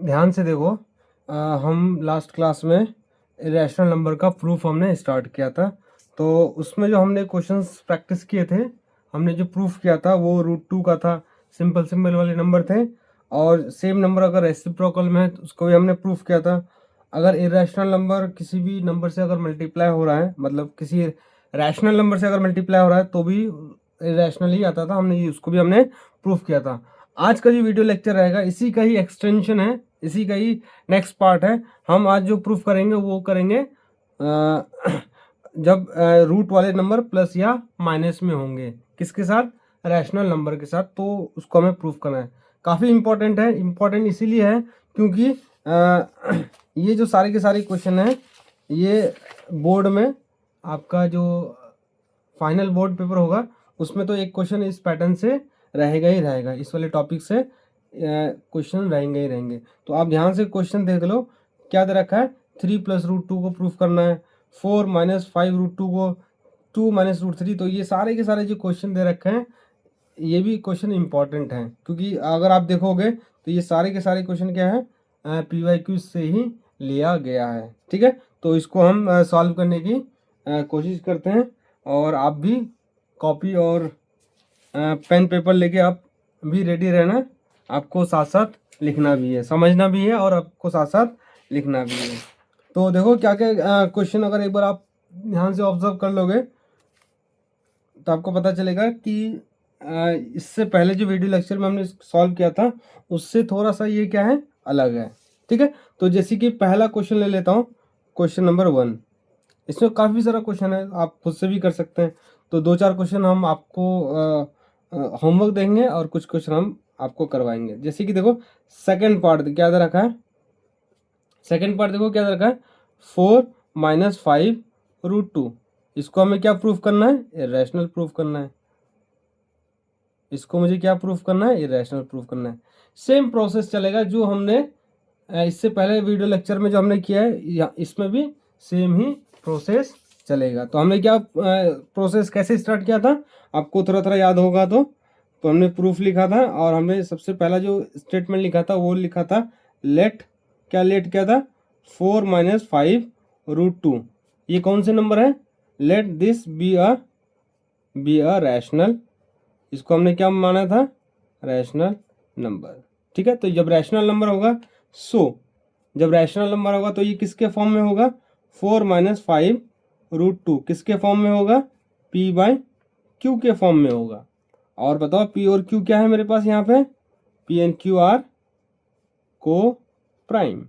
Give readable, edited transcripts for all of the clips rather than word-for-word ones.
ध्यान से देखो, हम लास्ट क्लास में इरेशनल नंबर का प्रूफ हमने स्टार्ट किया था। तो उसमें जो हमने क्वेश्चंस प्रैक्टिस किए थे, हमने जो प्रूफ किया था वो √2 का था। सिंपल सिंपल वाले नंबर थे। और सेम नंबर अगर रेसिप्रोकल में है तो उसको भी हमने प्रूफ किया था। अगर इरेशनल नंबर किसी भी नंबर से अगर मल्टीप्लाई हो रहा है, मतलब किसी रैशनल नंबर से अगर मल्टीप्लाई हो रहा है तो भी इरेशनल ही आता था। हमने उसको भी हमने प्रूफ किया था। आज का जो वीडियो लेक्चर रहेगा इसी का ही एक्सटेंशन है, इसी का ही नेक्स्ट पार्ट है। हम आज जो प्रूफ करेंगे वो करेंगे जब रूट वाले नंबर प्लस या माइनस में होंगे, किसके साथ? रैशनल नंबर के साथ। तो उसको हमें प्रूफ करना है। काफ़ी इंपॉर्टेंट है। इंपॉर्टेंट इसीलिए है क्योंकि ये जो सारे के सारे क्वेश्चन हैं, ये बोर्ड में आपका जो फाइनल बोर्ड पेपर होगा उसमें तो एक क्वेश्चन इस पैटर्न से रहेगा ही रहेगा। इस वाले टॉपिक से क्वेश्चन रहेंगे ही रहेंगे। तो आप ध्यान से क्वेश्चन देख लो। क्या दे रखा है? 3 + √2 को प्रूफ करना है। 4 - 5 √2 को, 2 - √3। तो ये सारे के सारे जो क्वेश्चन दे रखे हैं, ये भी क्वेश्चन इंपॉर्टेंट हैं क्योंकि अगर आप देखोगे तो ये सारे के सारे क्वेश्चन क्या है? PYQ से ही लिया गया है। ठीक है, तो इसको हम सॉल्व करने की कोशिश करते हैं। और आप भी कॉपी और पेन पेपर लेके आप भी रेडी रहना। आपको साथ साथ लिखना भी है, समझना भी है और आपको साथ साथ लिखना भी है। तो देखो क्या क्या क्वेश्चन अगर एक बार आप ध्यान से ऑब्जर्व कर लोगे तो आपको पता चलेगा कि इससे पहले जो वीडियो लेक्चर में हमने सॉल्व किया था उससे थोड़ा सा ये क्या है, अलग है। ठीक है, तो जैसे कि पहला क्वेश्चन ले लेता हूँ, क्वेश्चन नंबर 1। इसमें काफ़ी सारा क्वेश्चन है, आप खुद से भी कर सकते हैं। तो 2-4 क्वेश्चन हम आपको होमवर्क देंगे और कुछ क्वेश्चन हम आपको करवाएंगे। जैसे कि देखो सेकंड पार्ट क्या दे रखा है? सेकंड पार्ट देखो क्या दे रखा है? 4 - 5 √2। इसको हमें क्या प्रूफ करना है? इरेशनल प्रूफ करना है। इसको मुझे क्या प्रूफ करना है? इरेशनल प्रूफ करना है। सेम प्रोसेस चलेगा जो हमने इससे पहले वीडियो लेक्चर में जो हमने किया है, इसमें भी सेम ही प्रोसेस चलेगा। तो हमने क्या प्रोसेस कैसे स्टार्ट किया था आपको थोड़ा थोड़ा याद होगा तो हमने प्रूफ लिखा था और हमने सबसे पहला जो स्टेटमेंट लिखा था वो लिखा था लेट क्या था? 4 - 5 √2। ये कौन से नंबर है? Let this B a rational. इसको हमने क्या माना था? Rational number. ठीक है, तो जब रैशनल नंबर होगा जब रैशनल नंबर होगा तो ये किसके फॉर्म में होगा? 4 - 5 √2 किसके फॉर्म में होगा? P/Q के फॉर्म में होगा। और बताओ P और Q क्या है मेरे पास यहाँ पे? P and Q आर को प्राइम।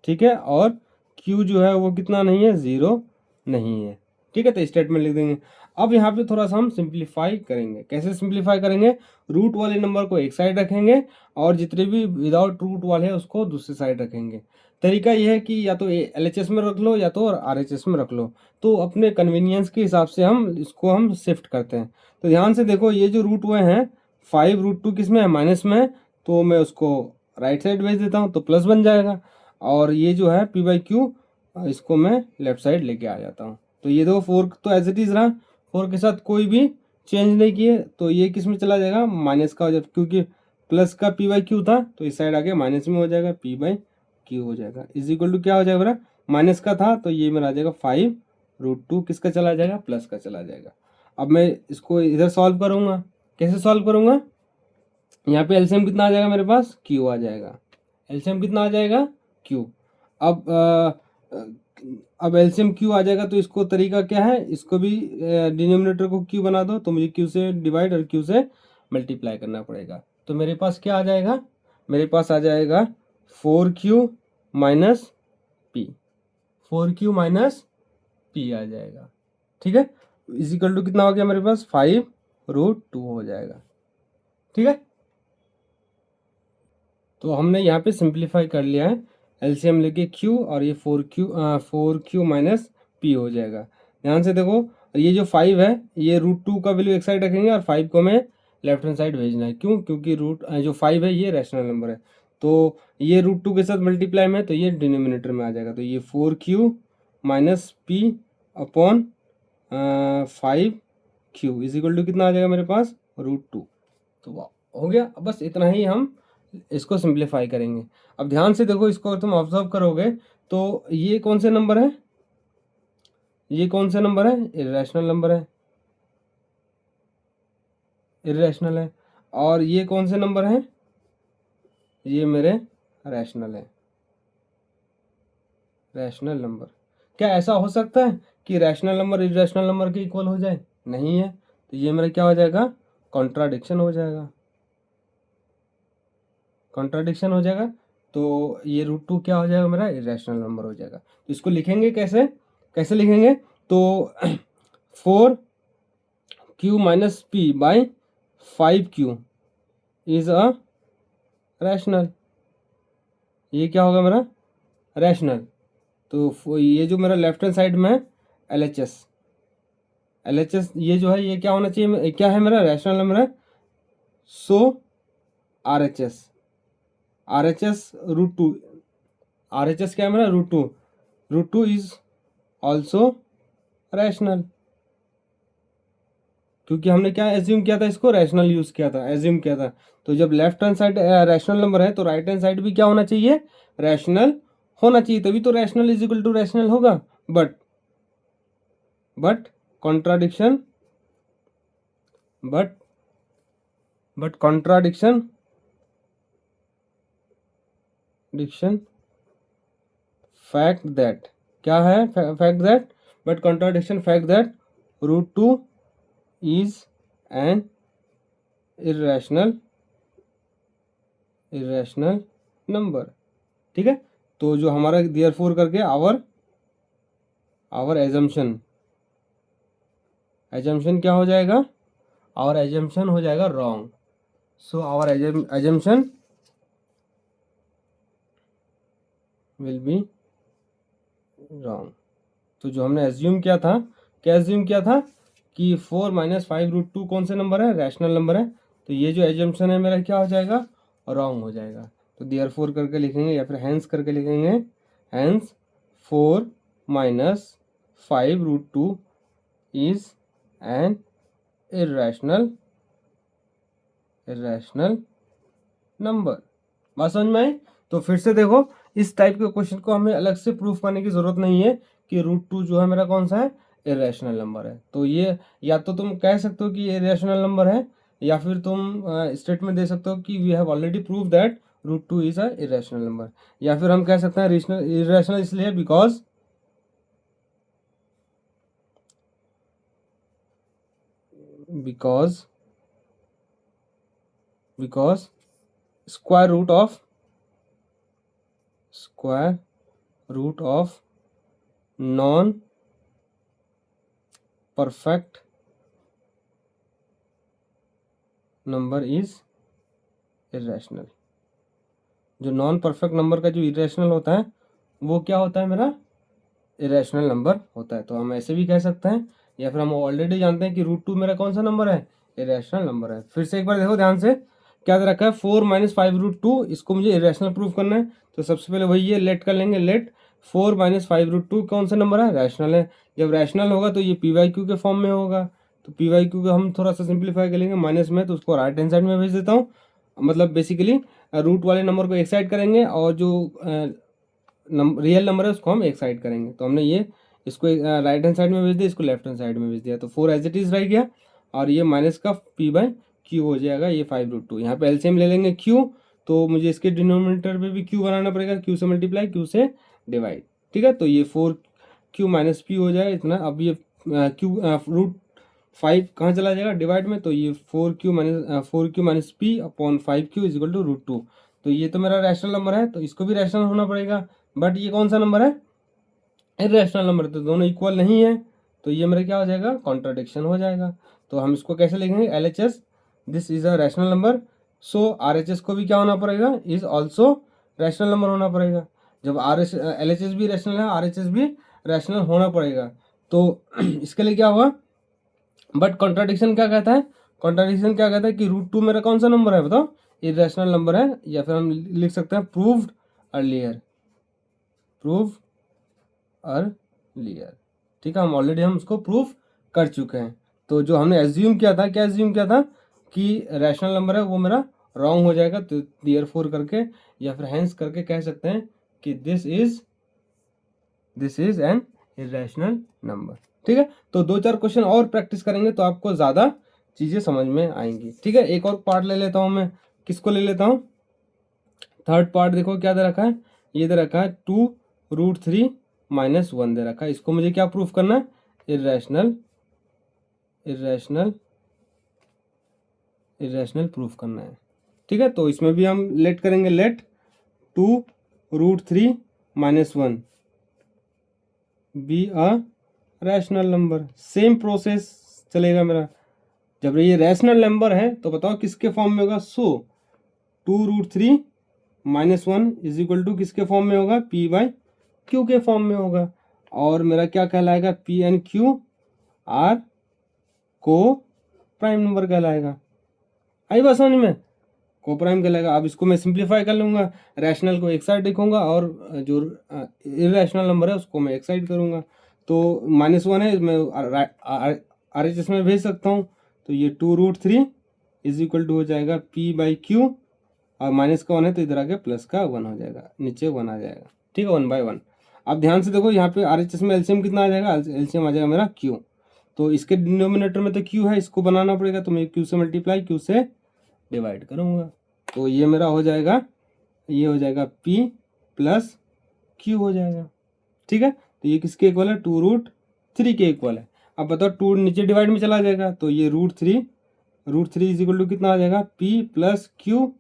ठीक है, और Q जो है वो कितना नहीं है? 0 नहीं है। ठीक है, तो स्टेटमेंट लिख देंगे। अब यहाँ पे थोड़ा सा हम सिंप्लीफाई करेंगे। कैसे सिंप्लीफाई करेंगे? रूट वाले नंबर को एक साइड रखेंगे और जितने भी विदाउट रूट वाले हैं उसको दूसरी साइड रखेंगे। तरीका यह है कि या तो LHS में रख लो या तो RHS में रख लो। तो अपने कन्वीनियंस के हिसाब से हम शिफ्ट करते हैं। तो ध्यान से देखो, ये जो रूट हुए हैं 5 √2 किस में है? माइनस में है। तो मैं उसको राइट साइड भेज देता हूँ तो प्लस बन जाएगा। और ये जो है P/Q, इसको मैं लेफ्ट साइड लेके आ जाता हूँ। तो ये दो 4 तो एज इट इज़ रहा, 4 के साथ कोई भी चेंज नहीं किए। तो ये किस में चला जाएगा? माइनस का हो जाएगा, क्योंकि प्लस का P/Q था तो इस साइड आके माइनस में हो जाएगा, P/Q हो जाएगा। इज इक्वल टू क्या हो जाएगा मेरा? माइनस का था तो ये मेरा आ जाएगा 5 √2 किसका चला जाएगा? प्लस का चला जाएगा। अब मैं इसको इधर सॉल्व करूँगा। कैसे सॉल्व करूँगा? यहाँ पे एलसीएम कितना आ जाएगा मेरे पास? Q आ जाएगा। एलसीएम कितना आ जाएगा? Q। अब एलसीएम Q आ जाएगा तो इसको तरीका क्या है? इसको भी डिनोमिनेटर को Q बना दो। तो मुझे Q से डिवाइड और Q से मल्टीप्लाई करना पड़ेगा। तो मेरे पास क्या आ जाएगा? मेरे पास आ जाएगा 4Q - P। 4Q - P आ जाएगा। ठीक है, इजिकल टू कितना हो गया मेरे पास? 5 √2 हो जाएगा। ठीक है, तो हमने यहाँ पे सिंप्लीफाई कर लिया है। एलसीएम लेके Q और ये 4Q - P हो जाएगा। ध्यान से देखो, ये जो 5 है ये √2 का वैल्यू एक साइड रखेंगे और 5 को हमें लेफ्ट हैंड साइड भेजना है। क्यों? क्योंकि जो 5 है ये रैशनल नंबर है। तो ये √2 के साथ मल्टीप्लाई में है तो ये डिनोमिनेटर में आ जाएगा। तो ये 4Q - P upon 5Q is equal to कितना आ जाएगा मेरे पास? √2। तो हो गया। बस इतना ही हम इसको सिंप्लीफाई करेंगे। अब ध्यान से देखो, इसको तुम ऑब्जर्व करोगे तो ये कौन से नंबर है, ये कौन सा नंबर है, इरेशनल नंबर है, इरेशनल है। और ये कौन से नंबर है, ये मेरे रैशनल है, रैशनल नंबर। क्या ऐसा हो सकता है कि रैशनल नंबर इरेशनल नंबर के इक्वल हो जाए? नहीं है। तो ये मेरा क्या हो जाएगा, कॉन्ट्राडिक्शन हो जाएगा, कॉन्ट्राडिक्शन हो जाएगा। तो ये √2 क्या हो जाएगा, मेरा इरेशनल नंबर हो जाएगा। तो इसको लिखेंगे कैसे, कैसे लिखेंगे, तो 4q minus P by 5q is a rational. ये क्या होगा मेरा, रैशनल। तो ये जो मेरा लेफ्ट हैंड साइड में है LHS, LHS ये जो है ये क्या होना चाहिए, क्या है मेरा रैशनल नंबर है। सो RHS, RHS √2, RHS क्या है मेरा, √2, √2 इज ऑल्सो रैशनल। क्योंकि हमने क्या एज्यूम किया था, इसको रैशनल यूज किया था, एज्यूम किया था। तो जब left hand side rational number है तो राइट हैंड साइड भी क्या होना चाहिए, रैशनल होना चाहिए, तभी तो rational is equal to rational होगा। But contradiction, but contradiction fact that, क्या है fact that, but contradiction fact that √2 is an irrational number. ठीक है। तो जो हमारा देयरफॉर करके आवर एजम्पशन क्या हो जाएगा, आवर एजम्पशन हो जाएगा wrong. So our assumption will be wrong. तो जो हमने एज्यूम किया था, क्या एज्यूम किया था कि 4 माइनस 5 √2 कौन से नंबर है, रैशनल नंबर है। तो ये जो एजम्पशन है मेरा क्या हो जाएगा, रॉन्ग हो जाएगा। तो देयरफॉर करके लिखेंगे या फिर हैंस करके लिखेंगे, hence 4 minus 5 √2 is an irrational number. बात समझ में आई? तो फिर से देखो, इस टाइप के क्वेश्चन को हमें अलग से प्रूफ करने की जरूरत नहीं है कि √2 जो है मेरा कौन सा है, इरेशनल नंबर है। तो ये या तो तुम कह सकते हो कि ये इरेशनल नंबर है, या फिर तुम स्टेटमेंट दे सकते हो कि we have already prove that √2 is a irrational number. या फिर हम कह सकते हैं इरेशनल इसलिए because square root of non perfect number is irrational. जो नॉन परफेक्ट नंबर का जो इरेशनल होता है वो क्या होता है, मेरा इरेशनल नंबर होता है। तो हम ऐसे भी कह सकते हैं, या फिर हम ऑलरेडी जानते हैं कि √2 मेरा कौन सा नंबर है, इरेशनल नंबर है। फिर से एक बार देखो ध्यान से, क्या दे रखा है, 4 माइनस 5 √2, इसको मुझे इरेशनल प्रूफ करना है। तो सबसे पहले वही है, लेट कर लेंगे, लेट 4 माइनस 5 √2 कौन सा नंबर है, रैशनल है। जब रैशनल होगा तो ये PYQ के फॉर्म में होगा। तो PYQ को हम थोड़ा सा सिंप्लीफाई कर लेंगे, माइनस में, तो उसको राइट हैंड साइड में भेज देता हूँ। मतलब बेसिकली रूट वाले नंबर को एक साइड करेंगे और जो रियल नंबर है उसको हम एक साइड करेंगे। तो हमने ये इसको राइट हैंड साइड में भेज दिया, इसको लेफ्ट हैंड साइड में भेज दिया। तो 4 एज इट इज रह गया, और ये माइनस का P/Q हो जाएगा, ये 5 √2। यहाँ पे एलसीएम ले लेंगे Q, तो मुझे इसके डिनोमिनेटर पे भी Q बनाना पड़ेगा, Q से मल्टीप्लाई, Q से डिवाइड। ठीक है। तो ये 4Q माइनस P हो जाए इतना। अब ये Q √5 कहाँ चला जाएगा, डिवाइड में। तो ये 4Q minus P upon 5Q is equal to √2। तो ये तो मेरा रैशनल नंबर है, तो इसको भी रैशनल होना पड़ेगा। बट ये कौन सा नंबर है, इरेशनल नंबर। तो दोनों इक्वल नहीं है, तो ये मेरा क्या हो जाएगा, कॉन्ट्राडिक्शन हो जाएगा। तो हम इसको कैसे लिखेंगे, LHS this is a rational number, so RHS को भी क्या होना पड़ेगा, इज ऑल्सो रैशनल नंबर होना पड़ेगा। जब LHS भी रैशनल है, RHS भी रैशनल होना पड़ेगा। तो इसके लिए क्या हुआ, बट कॉन्ट्राडिक्शन क्या कहता है, कॉन्ट्राडिक्शन क्या कहता है कि √2 मेरा कौन सा नंबर है, बताओ, इरेशनल नंबर है। या फिर हम लिख सकते हैं प्रूव्ड अर्लियर, ठीक है, हम ऑलरेडी हम उसको प्रूफ कर चुके हैं। तो जो हमने एज्यूम किया था, क्या एज्यूम किया था कि रैशनल नंबर है वो मेरा रॉन्ग हो जाएगा, तो देयरफॉर करके या फिर हेंस करके कह सकते हैं कि this is an irrational number. ठीक है, तो 2-4 क्वेश्चन और प्रैक्टिस करेंगे तो आपको ज़्यादा चीज़ें समझ में आएंगी। ठीक है, एक और पार्ट ले लेता हूँ मैं, किसको ले लेता हूँ, थर्ड पार्ट। देखो क्या दे रखा है, ये दे रखा है 2√3 - 1 दे रखा है। इसको मुझे क्या प्रूफ करना है, इरेशनल प्रूफ करना है। ठीक है, तो इसमें भी हम लेट करेंगे, let 2√3 - 1 be a rational number. Same process चलेगा मेरा। जब ये रैशनल नंबर है तो बताओ किसके फॉर्म में होगा, सो 2√3 - 1 इज इक्वल टू किसके फॉर्म में होगा, P/Q के फॉर्म में होगा। और मेरा क्या कहलाएगा, P एंड Q आर को प्राइम नंबर कहलाएगा। आई बात समझ में, को प्राइम कहलाएगा। अब इसको मैं सिंप्लीफाई कर लूँगा, रैशनल को एक साइड लिखूंगा और जो इरेशनल नंबर है उसको मैं एक साइड करूँगा। तो -1 है, मैं RHS में भेज सकता हूँ। तो ये 2√3 इज इक्वल टू हो जाएगा P/Q, और माइनस का 1 है तो इधर आके प्लस का 1 हो जाएगा, नीचे 1 आ जाएगा। ठीक है, 1/1। अब ध्यान से देखो, यहाँ पे RHS में एलसीएम कितना आ जाएगा, एलसीएम आ जाएगा मेरा Q। तो इसके डिनोमिनेटर में तो Q है, इसको बनाना पड़ेगा, तो मैं Q से मल्टीप्लाई Q से डिवाइड करूँगा। तो ये मेरा हो जाएगा, ये हो जाएगा P + Q हो जाएगा। ठीक है, तो ये किसके इक्वल है, 2√3 के इक्वल है। अब बताओ 2 नीचे डिवाइड में चला जाएगा, तो ये √3 इज इक्वल टू कितना आ जाएगा, P + Q,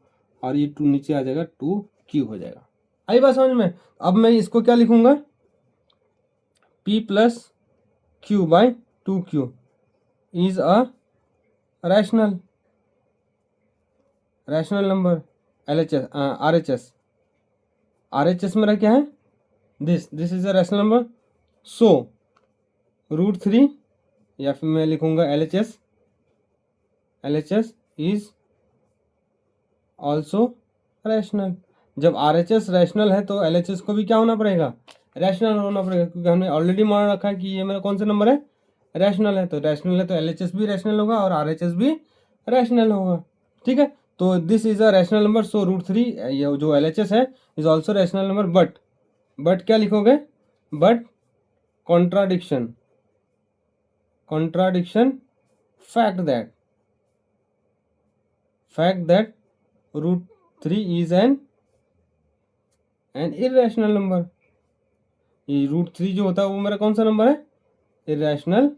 और ये 2 नीचे आ जाएगा, 2Q हो जाएगा। आई बात समझ में। अब मैं इसको क्या लिखूंगा, P + Q/2Q is a rational number. RHS मेरा क्या है, this is a rational number. So √3, या फिर मैं लिखूंगा LHS इज ऑल्सो रैशनल। जब RHS रैशनल है तो LHS को भी क्या होना पड़ेगा, रैशनल होना पड़ेगा, क्योंकि हमने ऑलरेडी मान रखा है कि ये मेरा कौन सा नंबर है, रैशनल है। तो रैशनल है तो LHS भी रैशनल होगा और RHS भी रैशनल होगा। ठीक है, तो this is a rational number, so √3 ये जो LHS है is also rational number. But क्या लिखोगे, but contradiction fact that √3 is an irrational number. ये √3 जो होता है वो मेरा कौन सा नंबर है, इरेशनल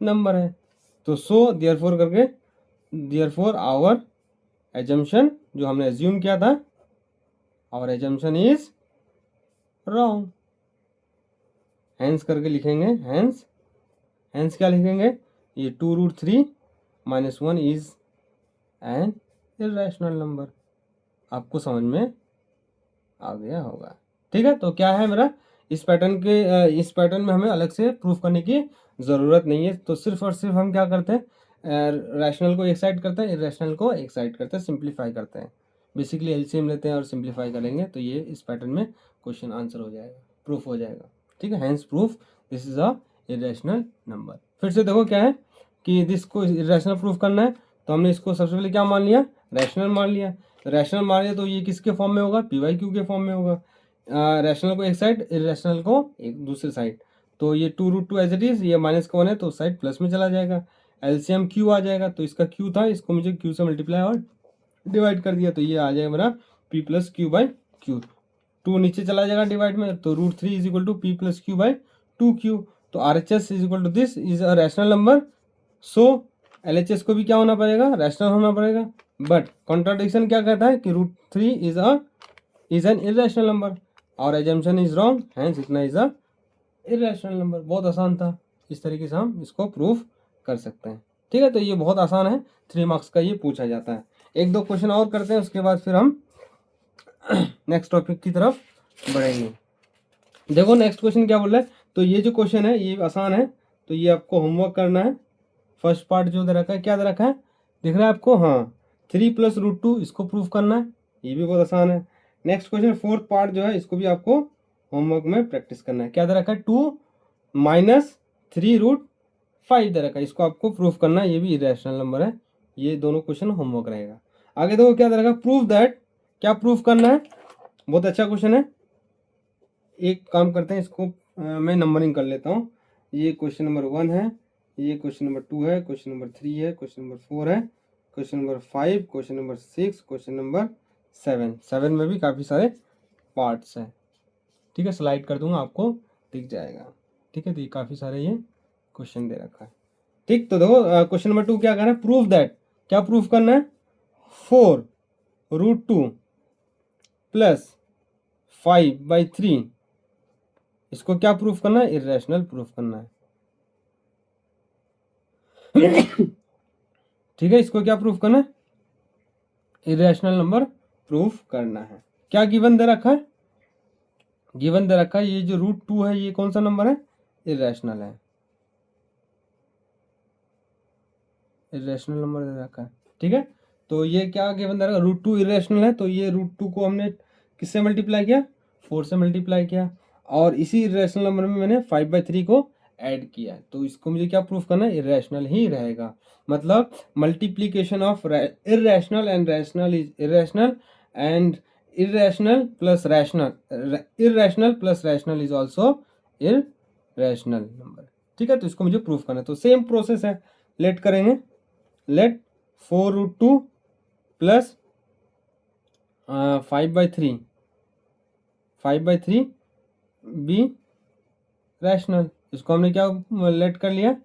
नंबर है। तो सो देयरफॉर आवर एजम्पशन, जो हमने एज्यूम किया था, our assumption is wrong. Hence करके लिखेंगे, हेंस क्या लिखेंगे, ये 2√3 - 1 इज एन इरेशनल नंबर। आपको समझ में आ गया होगा। ठीक है, तो क्या है मेरा, इस पैटर्न में हमें अलग से प्रूफ करने की ज़रूरत नहीं है। तो सिर्फ और सिर्फ हम क्या करते हैं, रैशनल को एक साइड करते हैं, इरेशनल को एक साइड करते हैं, सिंप्लीफाई करते हैं। बेसिकली एलसीएम लेते हैं और सिंप्लीफाई करेंगे तो ये इस पैटर्न में क्वेश्चन आंसर हो जाएगा, प्रूफ हो जाएगा। ठीक है, hence proof this is a irrational number. फिर से देखो क्या है कि दिस को इरेशनल प्रूफ करना है, तो हमने इसको सबसे पहले क्या मान लिया, रैशनल मान लिया। रैशनल मान लिया तो ये किसके फॉर्म में होगा, P/Q के फॉर्म में होगा। रैशनल को एक साइड, इरेशनल को एक दूसरे साइड। तो ये 2√2 एज इट इज, ये माइनस का 1 है तो साइड प्लस में चला जाएगा। एलसीएम Q आ जाएगा, तो इसका Q था, इसको मुझे Q से मल्टीप्लाई और डिवाइड कर दिया, तो ये आ जाएगा मेरा P + Q/Q। 2 नीचे चला जाएगा डिवाइड में, तो √3 is equal to P + Q/2Q। तो RHS is equal to this is a rational number. So LHS को भी क्या होना पड़ेगा, रैशनल होना पड़ेगा। बट कॉन्ट्राडिक्शन क्या कहता है कि √3 इज एन इरेशनल नंबर, और एजम्पशन इज रॉन्ग, हैंस इतना इज अ इरेशनल नंबर। बहुत आसान था, इस तरीके से हम इसको प्रूफ कर सकते हैं। ठीक है, तो ये बहुत आसान है, 3 मार्क्स का ये पूछा जाता है। 1-2 क्वेश्चन और करते हैं, उसके बाद फिर हम नेक्स्ट टॉपिक की तरफ बढ़ेंगे। देखो नेक्स्ट क्वेश्चन क्या बोल रहा है, तो ये जो क्वेश्चन है ये आसान है, तो ये आपको होमवर्क करना है। फर्स्ट पार्ट जो दे रखा है, क्या दे रखा है, दिख रहा है आपको, हाँ, 3 + √2 इसको प्रूफ करना है, ये भी बहुत आसान है। नेक्स्ट क्वेश्चन फोर्थ पार्ट जो है, इसको भी आपको होमवर्क में प्रैक्टिस करना है। क्या दे रखा है, 2 - 3√5 दे रखा है, इसको आपको प्रूफ करना है, ये भी इरेशनल नंबर है। ये दोनों क्वेश्चन होमवर्क रहेगा। आगे देखो क्या दे रखा है, प्रूव दैट, क्या प्रूफ करना है, बहुत अच्छा क्वेश्चन है। एक काम करते हैं, इसको मैं नंबरिंग कर लेता हूँ। ये क्वेश्चन नंबर 1 है, ये क्वेश्चन नंबर 2 है, क्वेश्चन नंबर 3 है, क्वेश्चन नंबर 4 है, question number 5, question number 6, question number 7 में भी काफ़ी सारे पार्ट्स हैं। ठीक है, स्लाइड कर दूंगा, आपको दिख जाएगा। ठीक है, तो ये काफ़ी सारे ये क्वेश्चन दे रखा है। ठीक, तो देखो क्वेश्चन नंबर 2 क्या करना है, प्रूफ दैट, क्या प्रूफ करना है, 4√2 प्लस 5/3, इसको क्या प्रूफ करना है, इर्रेशनल प्रूफ करना है। ठीक है, इसको क्या प्रूफ करना है, इरेशनल नंबर प्रूफ करना है। क्या गिवन दे रखा है, गिवन दे रखा है ये जो √2 है ये कौन सा नंबर है, इरेशनल है, इरेशनल नंबर दे रखा है। ठीक है, तो ये क्या गिवन दे रखा है, √2 इरेशनल है, तो ये √2 को हमने किससे मल्टीप्लाई किया, 4 से मल्टीप्लाई किया, और इसी इरेशनल नंबर में मैंने 5/3 को ऐड किया, तो इसको मुझे क्या प्रूफ करना है, इरेशनल ही रहेगा। मतलब multiplication of irrational and rational is irrational, and irrational plus rational, irrational plus rational is also irrational number। ठीक है, तो इसको मुझे प्रूफ करना है, तो सेम प्रोसेस है, लेट करेंगे, लेट 4√2 प्लस 5/3 बी रैशनल, इसको हमने क्या लेट कर लिया,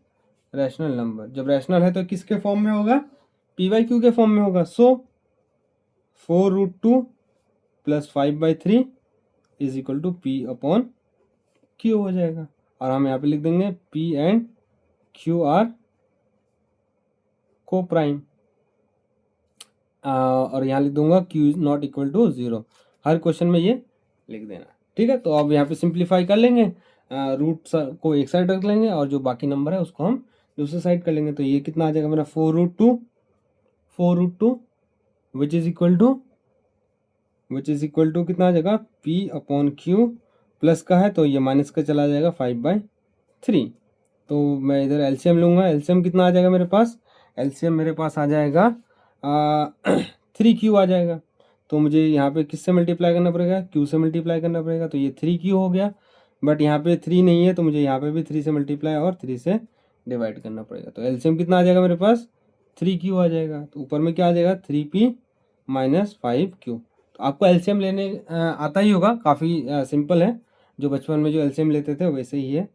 रैशनल नंबर। जब रैशनल है तो किसके फॉर्म में होगा, p/q के फॉर्म में होगा। So 4√2 plus 5/3 is equal to p/q हो जाएगा, और हम यहाँ पे लिख देंगे p and q are coprime, और यहाँ लिख दूंगा q is not equal to 0, हर क्वेश्चन में ये लिख देना। ठीक है, तो अब यहाँ पे सिंप्लीफाई कर लेंगे, रूट को एक साइड रख लेंगे और जो बाकी नंबर है उसको हम दूसरे साइड कर लेंगे। तो ये कितना आ जाएगा मेरा 4√2 विच इज इक्वल टू कितना आ जाएगा, p/q, प्लस का है तो ये माइनस का चला जाएगा 5/3। तो मैं इधर एलसीएम लूँगा, एलसीएम कितना आ जाएगा मेरे पास, एलसीएम मेरे पास आ जाएगा 3q आ जाएगा। तो मुझे यहाँ पे किससे मल्टीप्लाई करना पड़ेगा, q से मल्टीप्लाई करना पड़ेगा, तो ये 3q हो गया, बट यहाँ पे 3 नहीं है तो मुझे यहाँ पे भी 3 से मल्टीप्लाई और 3 से डिवाइड करना पड़ेगा। तो एलसीएम कितना आ जाएगा मेरे पास, 3q आ जाएगा, तो ऊपर में क्या आ जाएगा 3p माइनस 5q। तो आपको एलसीएम लेने आता ही होगा, काफ़ी सिंपल है, जो बचपन में जो एलसीएम लेते थे वैसे ही है।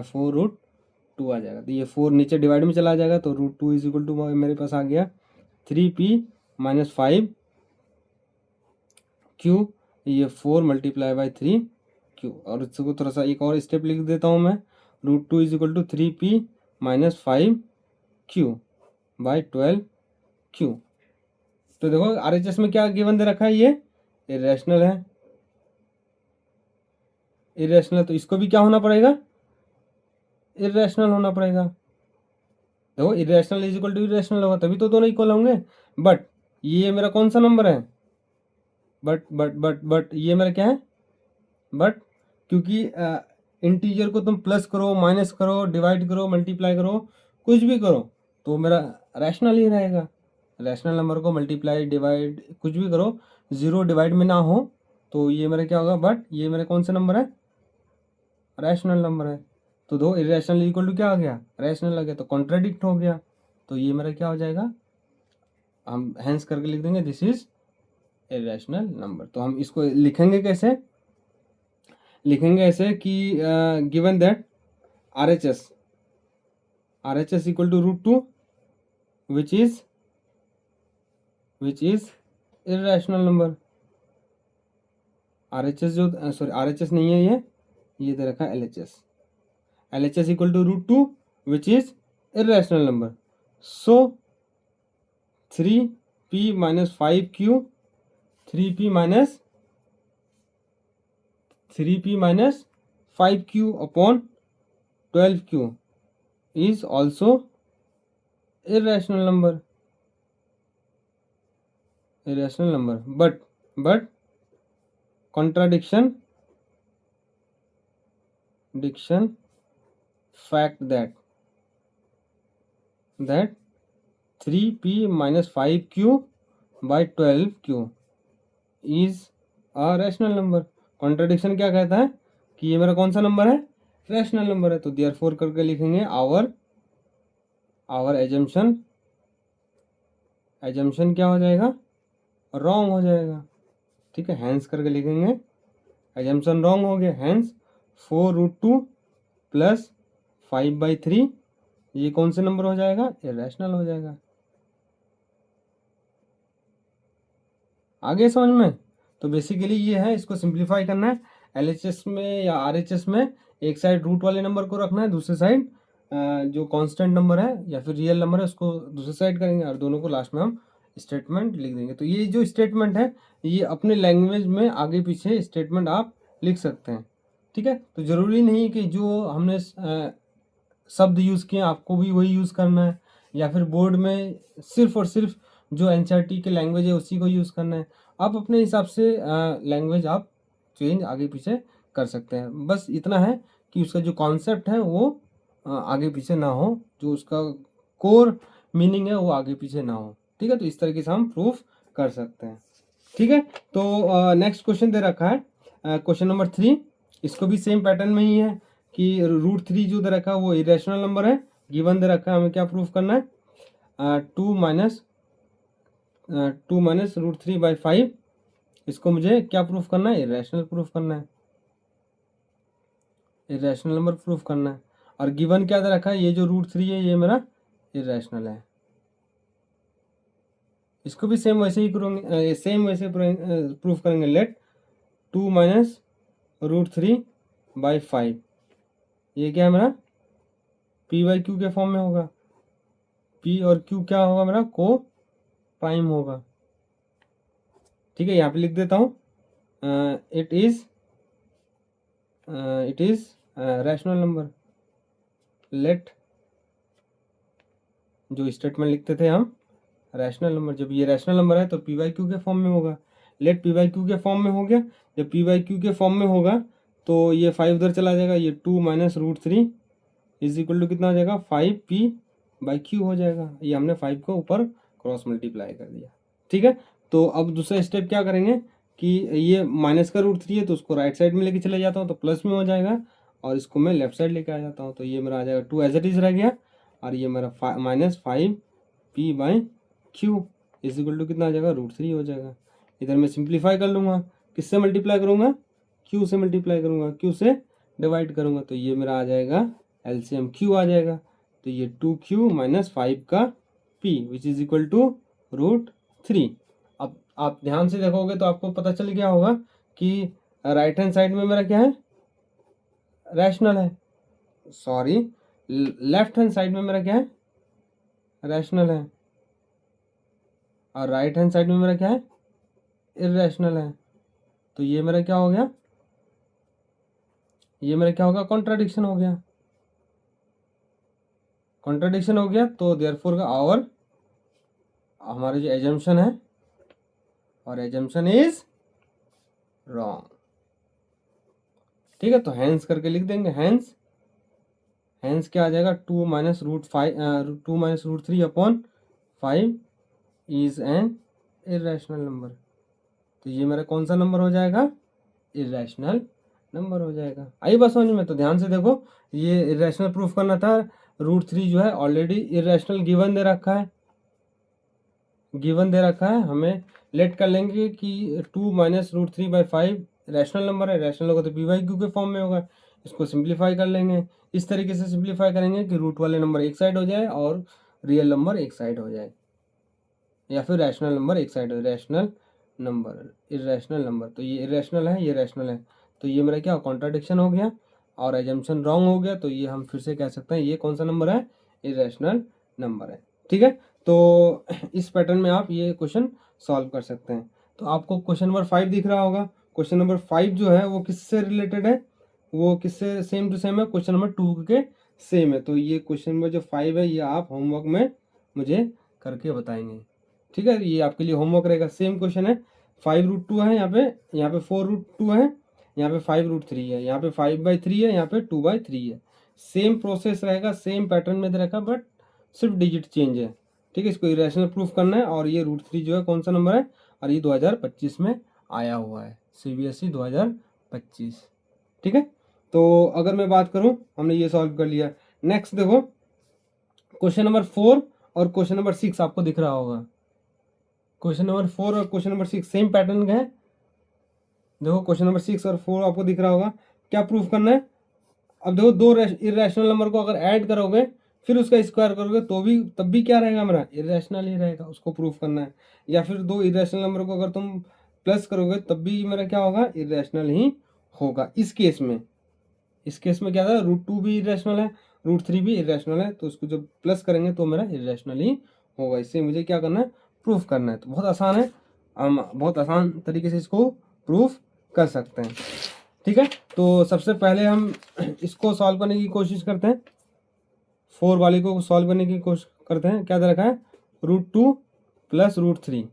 4√2 आ जाएगा, तो ये 4 नीचे डिवाइड में चला जाएगा, तो √2 इज इक्वल टू मेरे पास आ गया 3p माइनस 5q, ये 4 मल्टीप्लाई बाई 3q, और इसको थोड़ा सा एक और स्टेप लिख देता हूँ मैं, √2 is equal to 3p minus 5q by 12q। तो देखो आरएचएस में क्या गिवन दे रखा है, ये इरेशनल है, इरेशनल, तो इसको भी क्या होना पड़ेगा, इरेशनल होना पड़ेगा। देखो irrational is equal to irrational होगा तभी तो दोनों इक्वल होंगे, बट ये मेरा कौन सा नंबर है, बट ये मेरा क्या है, बट क्योंकि इंटीजर को तुम प्लस करो, माइनस करो, डिवाइड करो, मल्टीप्लाई करो, कुछ भी करो तो मेरा रैशनल ही रहेगा। रैशनल नंबर को मल्टीप्लाई डिवाइड कुछ भी करो, 0 डिवाइड में ना हो तो ये मेरा क्या होगा, बट ये मेरा कौन सा नंबर है, रैशनल नंबर है। तो दो इरेशनल इक्वल टू क्या आ गया, रैशनल आ गया, तो कॉन्ट्राडिक्ट हो गया, तो ये मेरा क्या हो जाएगा, हम हैंस करके लिख देंगे दिस इज इरेशनल नंबर। तो हम इसको लिखेंगे कैसे, लिखेंगे ऐसे कि given that RHS equal to √2 which is irrational number. RHS जो सॉरी RHS नहीं है, ये दे रखा है LHS equal to √2 which is irrational number. So 3p minus 5q, 3p minus 5q upon 12q is also irrational number, but contradiction fact that 3p minus 5q by 12Q is a rational number. Contradiction क्या कहता है कि ये मेरा कौन सा number है, rational number है। तो देयरफॉर करके लिखेंगे आवर एजम्पशन क्या हो जाएगा, रॉन्ग हो जाएगा। ठीक है, हैंस करके लिखेंगे, एजम्पशन रॉन्ग हो गया, हैंस 4√2 प्लस 5/3 ये कौन से नंबर हो जाएगा, इरेशनल हो जाएगा। आगे समझ में? तो बेसिकली ये है, इसको सिंप्लीफाई करना है। एलएचएस में या आरएचएस में एक साइड रूट वाले नंबर को रखना है, दूसरी साइड जो कांस्टेंट नंबर है या फिर रियल नंबर है उसको दूसरी साइड करेंगे और दोनों को लास्ट में हम स्टेटमेंट लिख देंगे। तो ये जो स्टेटमेंट है ये अपने लैंग्वेज में आगे पीछे स्टेटमेंट आप लिख सकते हैं। ठीक है, तो ज़रूरी नहीं कि जो हमने शब्द यूज़ किए आपको भी वही यूज़ करना है, या फिर बोर्ड में सिर्फ और सिर्फ जो एनसीईआरटी के लैंग्वेज है उसी को यूज़ करना है। आप अपने हिसाब से लैंग्वेज आप चेंज आगे पीछे कर सकते हैं। बस इतना है कि उसका जो कॉन्सेप्ट है वो आगे पीछे ना हो, जो उसका कोर मीनिंग है वो आगे पीछे ना हो। ठीक है, तो इस तरीके से हम प्रूफ कर सकते हैं। ठीक है, तो नेक्स्ट क्वेश्चन दे रखा है क्वेश्चन नंबर 3। इसको भी सेम पैटर्न में ही है कि √3 जो दे रखा है वो इरेशनल नंबर है, गिवन दे रखा है, हमें क्या प्रूफ करना है, 2 माइनस √3/5 इसको मुझे क्या प्रूफ करना है, इरेशनल प्रूफ करना है, इरेशनल नंबर प्रूफ करना है। और गिवन क्या दे रखा है, ये जो √3 है ये मेरा इरेशनल है। इसको भी सेम वैसे ही करेंगे, सेम वैसे प्रूफ करेंगे। लेट 2 माइनस √3/5 ये क्या है मेरा, P/Q के फॉर्म में होगा। P और Q क्या होगा मेरा, को प्राइम होगा। ठीक है, यहाँ पे लिख देता हूँ, it is rational number. Let, जो स्टेटमेंट लिखते थे हम रैशनल नंबर, जब ये रैशनल नंबर है तो P/Q के फॉर्म में होगा। लेट P/Q के फॉर्म में हो गया। जब P/Q के फॉर्म में होगा तो ये 5 उधर चला जाएगा, ये 2 माइनस √3 इज इक्वल टू कितना हो जाएगा, 5P/Q हो जाएगा। ये हमने 5 को ऊपर क्रॉस मल्टीप्लाई कर दिया। ठीक है, तो अब दूसरा स्टेप क्या करेंगे कि ये माइनस का √3 है तो उसको राइट साइड में लेके चले जाता हूँ तो प्लस में हो जाएगा, और इसको मैं लेफ्ट साइड लेके आ जाता हूँ तो ये मेरा आ जाएगा 2 एज इट इज रह गया, और ये मेरा -5P/Q इज इक्वल टू कितना आ जाएगा, √3 हो जाएगा। इधर मैं सिंप्लीफाई कर लूँगा, किससे मल्टीप्लाई करूँगा, Q से मल्टीप्लाई करूँगा, Q से डिवाइड करूँगा, तो ये मेरा आ जाएगा LCM Q आ जाएगा। तो ये 2Q माइनस 5 का P which is equal to √3। अब आप ध्यान से देखोगे तो आपको पता चल गया होगा कि राइट हैंड साइड में मेरा क्या है, रैशनल है, सॉरी लेफ्ट हैंड साइड में मेरा क्या है, रैशनल है, और राइट हैंड साइड में मेरा क्या है, इरेशनल है। तो ये मेरा क्या हो गया, ये मेरा क्या होगा, कॉन्ट्राडिक्शन हो गया, कॉन्ट्राडिक्शन हो गया। तो देयरफॉर का आवर, हमारे जो एजम्पशन है, और एजम्पशन इज रॉन्ग। ठीक है, तो हैंस करके लिख देंगे, हैंस क्या आ जाएगा, 2 minus √3/5 is an irrational number. तो ये मेरा कौन सा नंबर हो जाएगा, इरेशनल नंबर हो जाएगा। आई बात समझ में? तो ध्यान से देखो, ये इरेशनल प्रूफ करना था, √3 जो है ऑलरेडी इरेशनल गिवन दे रखा है, गिवन दे रखा है। हमें लेट कर लेंगे कि 2 माइनस √3/5 रैशनल नंबर है, रैशनल होगा तो P/Q के फॉर्म में होगा। इसको सिंप्लीफाई कर लेंगे, इस तरीके से सिंप्लीफाई करेंगे कि रूट वाले नंबर एक साइड हो जाए और रियल नंबर एक साइड हो जाए, या फिर रैशनल नंबर एक साइड हो, रैशनल नंबर, इरेशनल नंबर। तो ये इरेशनल है, ये रैशनल है, तो ये मेरा क्या कॉन्ट्राडिक्शन हो गया और एजम्पशन रॉन्ग हो गया। तो ये हम फिर से कह सकते हैं ये कौन सा नंबर है, इरेशनल नंबर है। ठीक है, तो इस पैटर्न में आप ये क्वेश्चन सॉल्व कर सकते हैं। तो आपको क्वेश्चन नंबर 5 दिख रहा होगा। क्वेश्चन नंबर 5 जो है वो किससे रिलेटेड है, वो किससे सेम टू सेम है, क्वेश्चन नंबर 2 के सेम है। तो ये क्वेश्चन नंबर जो 5 है ये आप होमवर्क में मुझे करके बताएंगे। ठीक है, ये आपके लिए होमवर्क रहेगा। सेम क्वेश्चन है, 5√2 है यहाँ पे 4√2 है, यहाँ पे 5√3 है, यहाँ पे 5/3 है, यहाँ पे 2/3 है। सेम प्रोसेस रहेगा, सेम पैटर्न में रहेगा, बट सिर्फ डिजिट चेंज है। ठीक है, इसको इरेशनल प्रूफ करना है। और ये √3 जो है कौन सा नंबर है, और ये 2025 में आया हुआ है, CBSE 2025। ठीक है, तो अगर मैं बात करूं, हमने ये सॉल्व कर लिया। नेक्स्ट देखो क्वेश्चन नंबर 4 और क्वेश्चन नंबर 6 आपको दिख रहा होगा। क्वेश्चन नंबर 4 और क्वेश्चन नंबर 6 सेम पैटर्न का है। देखो क्वेश्चन नंबर 6 और 4 आपको दिख रहा होगा। क्या प्रूफ करना है, अब देखो दो इरेशनल नंबर को अगर ऐड करोगे फिर उसका स्क्वायर करोगे तो भी तब भी क्या रहेगा हमारा, इरेशनल ही रहेगा, उसको प्रूफ करना है। या फिर दो इरेशनल नंबर को अगर तुम प्लस करोगे तब भी मेरा क्या होगा, इरेशनल ही होगा। इस केस में क्या था, √2 भी इरेशनल है, √3 भी इरेशनल है, तो उसको जब प्लस करेंगे तो मेरा इरेशनल ही होगा। इससे मुझे क्या करना है, प्रूफ करना है। तो बहुत आसान है, हम बहुत आसान तरीके से इसको प्रूफ कर सकते हैं। ठीक है, तो सबसे पहले हम इसको सॉल्व करने की कोशिश करते हैं। 4 वाले को सॉल्व करने की कोशिश करते हैं। क्या दे रखा है, √2 प्लस √3